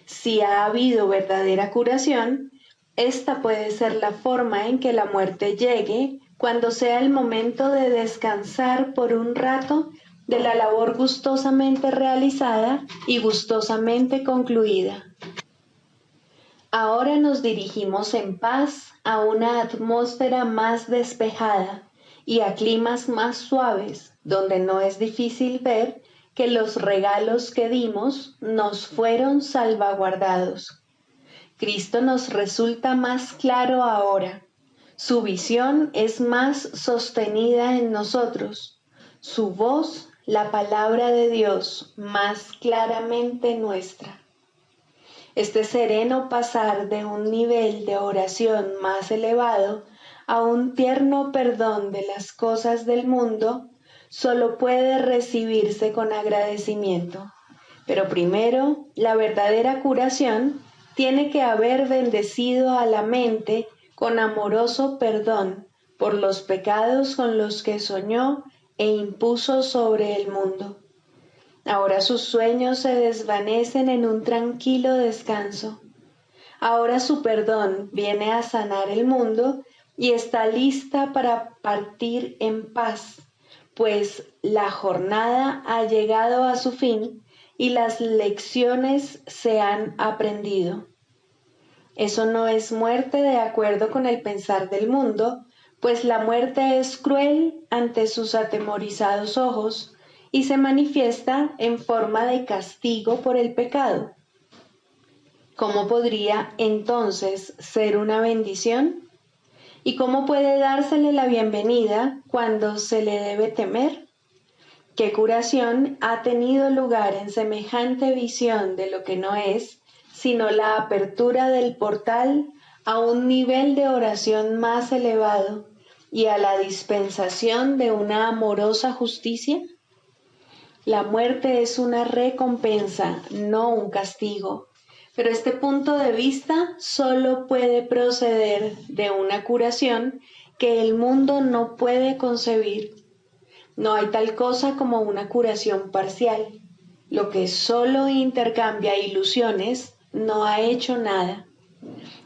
Speaker 1: Si ha habido verdadera curación, esta puede ser la forma en que la muerte llegue cuando sea el momento de descansar por un rato de la labor gustosamente realizada y gustosamente concluida. Ahora nos dirigimos en paz a una atmósfera más despejada y a climas más suaves, donde no es difícil ver que los regalos que dimos nos fueron salvaguardados. Cristo nos resulta más claro ahora. Su visión es más sostenida en nosotros. Su voz, la palabra de Dios, más claramente nuestra. Este sereno pasar de un nivel de oración más elevado a un tierno perdón de las cosas del mundo solo puede recibirse con agradecimiento. Pero primero, la verdadera curación tiene que haber bendecido a la mente con amoroso perdón por los pecados con los que soñó e impuso sobre el mundo. Ahora sus sueños se desvanecen en un tranquilo descanso. Ahora su perdón viene a sanar el mundo y está lista para partir en paz, pues la jornada ha llegado a su fin y las lecciones se han aprendido. Eso no es muerte de acuerdo con el pensar del mundo, pues la muerte es cruel ante sus atemorizados ojos y se manifiesta en forma de castigo por el pecado. ¿Cómo podría entonces ser una bendición? ¿Y cómo puede dársele la bienvenida cuando se le debe temer? ¿Qué curación ha tenido lugar en semejante visión de lo que no es, sino la apertura del portal a un nivel de oración más elevado y a la dispensación de una amorosa justicia? La muerte es una recompensa, no un castigo, pero este punto de vista solo puede proceder de una curación que el mundo no puede concebir. No hay tal cosa como una curación parcial. Lo que solo intercambia ilusiones no ha hecho nada.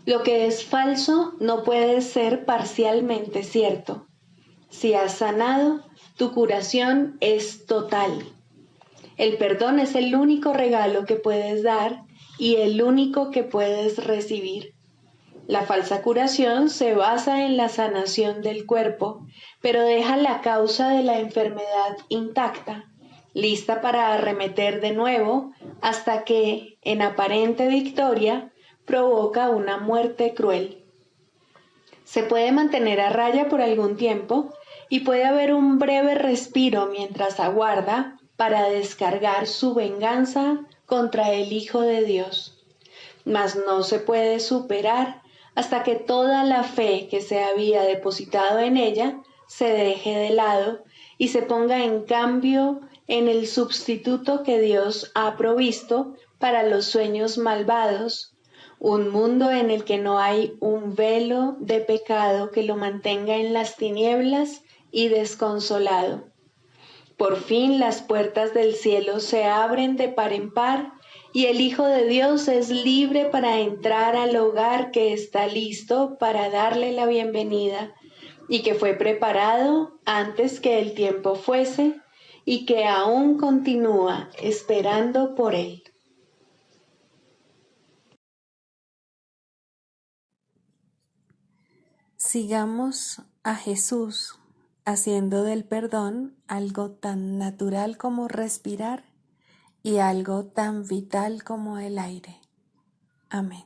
Speaker 1: Lo que es falso no puede ser parcialmente cierto. Si has sanado, tu curación es total. El perdón es el único regalo que puedes dar y el único que puedes recibir. La falsa curación se basa en la sanación del cuerpo, pero deja la causa de la enfermedad intacta, lista para arremeter de nuevo hasta que, en aparente victoria, provoca una muerte cruel. Se puede mantener a raya por algún tiempo y puede haber un breve respiro mientras aguarda para descargar su venganza contra el Hijo de Dios. Mas no se puede superar hasta que toda la fe que se había depositado en ella se deje de lado y se ponga en cambio en el sustituto que Dios ha provisto para los sueños malvados, un mundo en el que no hay un velo de pecado que lo mantenga en las tinieblas y desconsolado. Por fin las puertas del cielo se abren de par en par y el Hijo de Dios es libre para entrar al hogar que está listo para darle la bienvenida y que fue preparado antes que el tiempo fuese y que aún continúa esperando por él.
Speaker 3: Sigamos a Jesús haciendo del perdón algo tan natural como respirar y algo tan vital como el aire. Amén.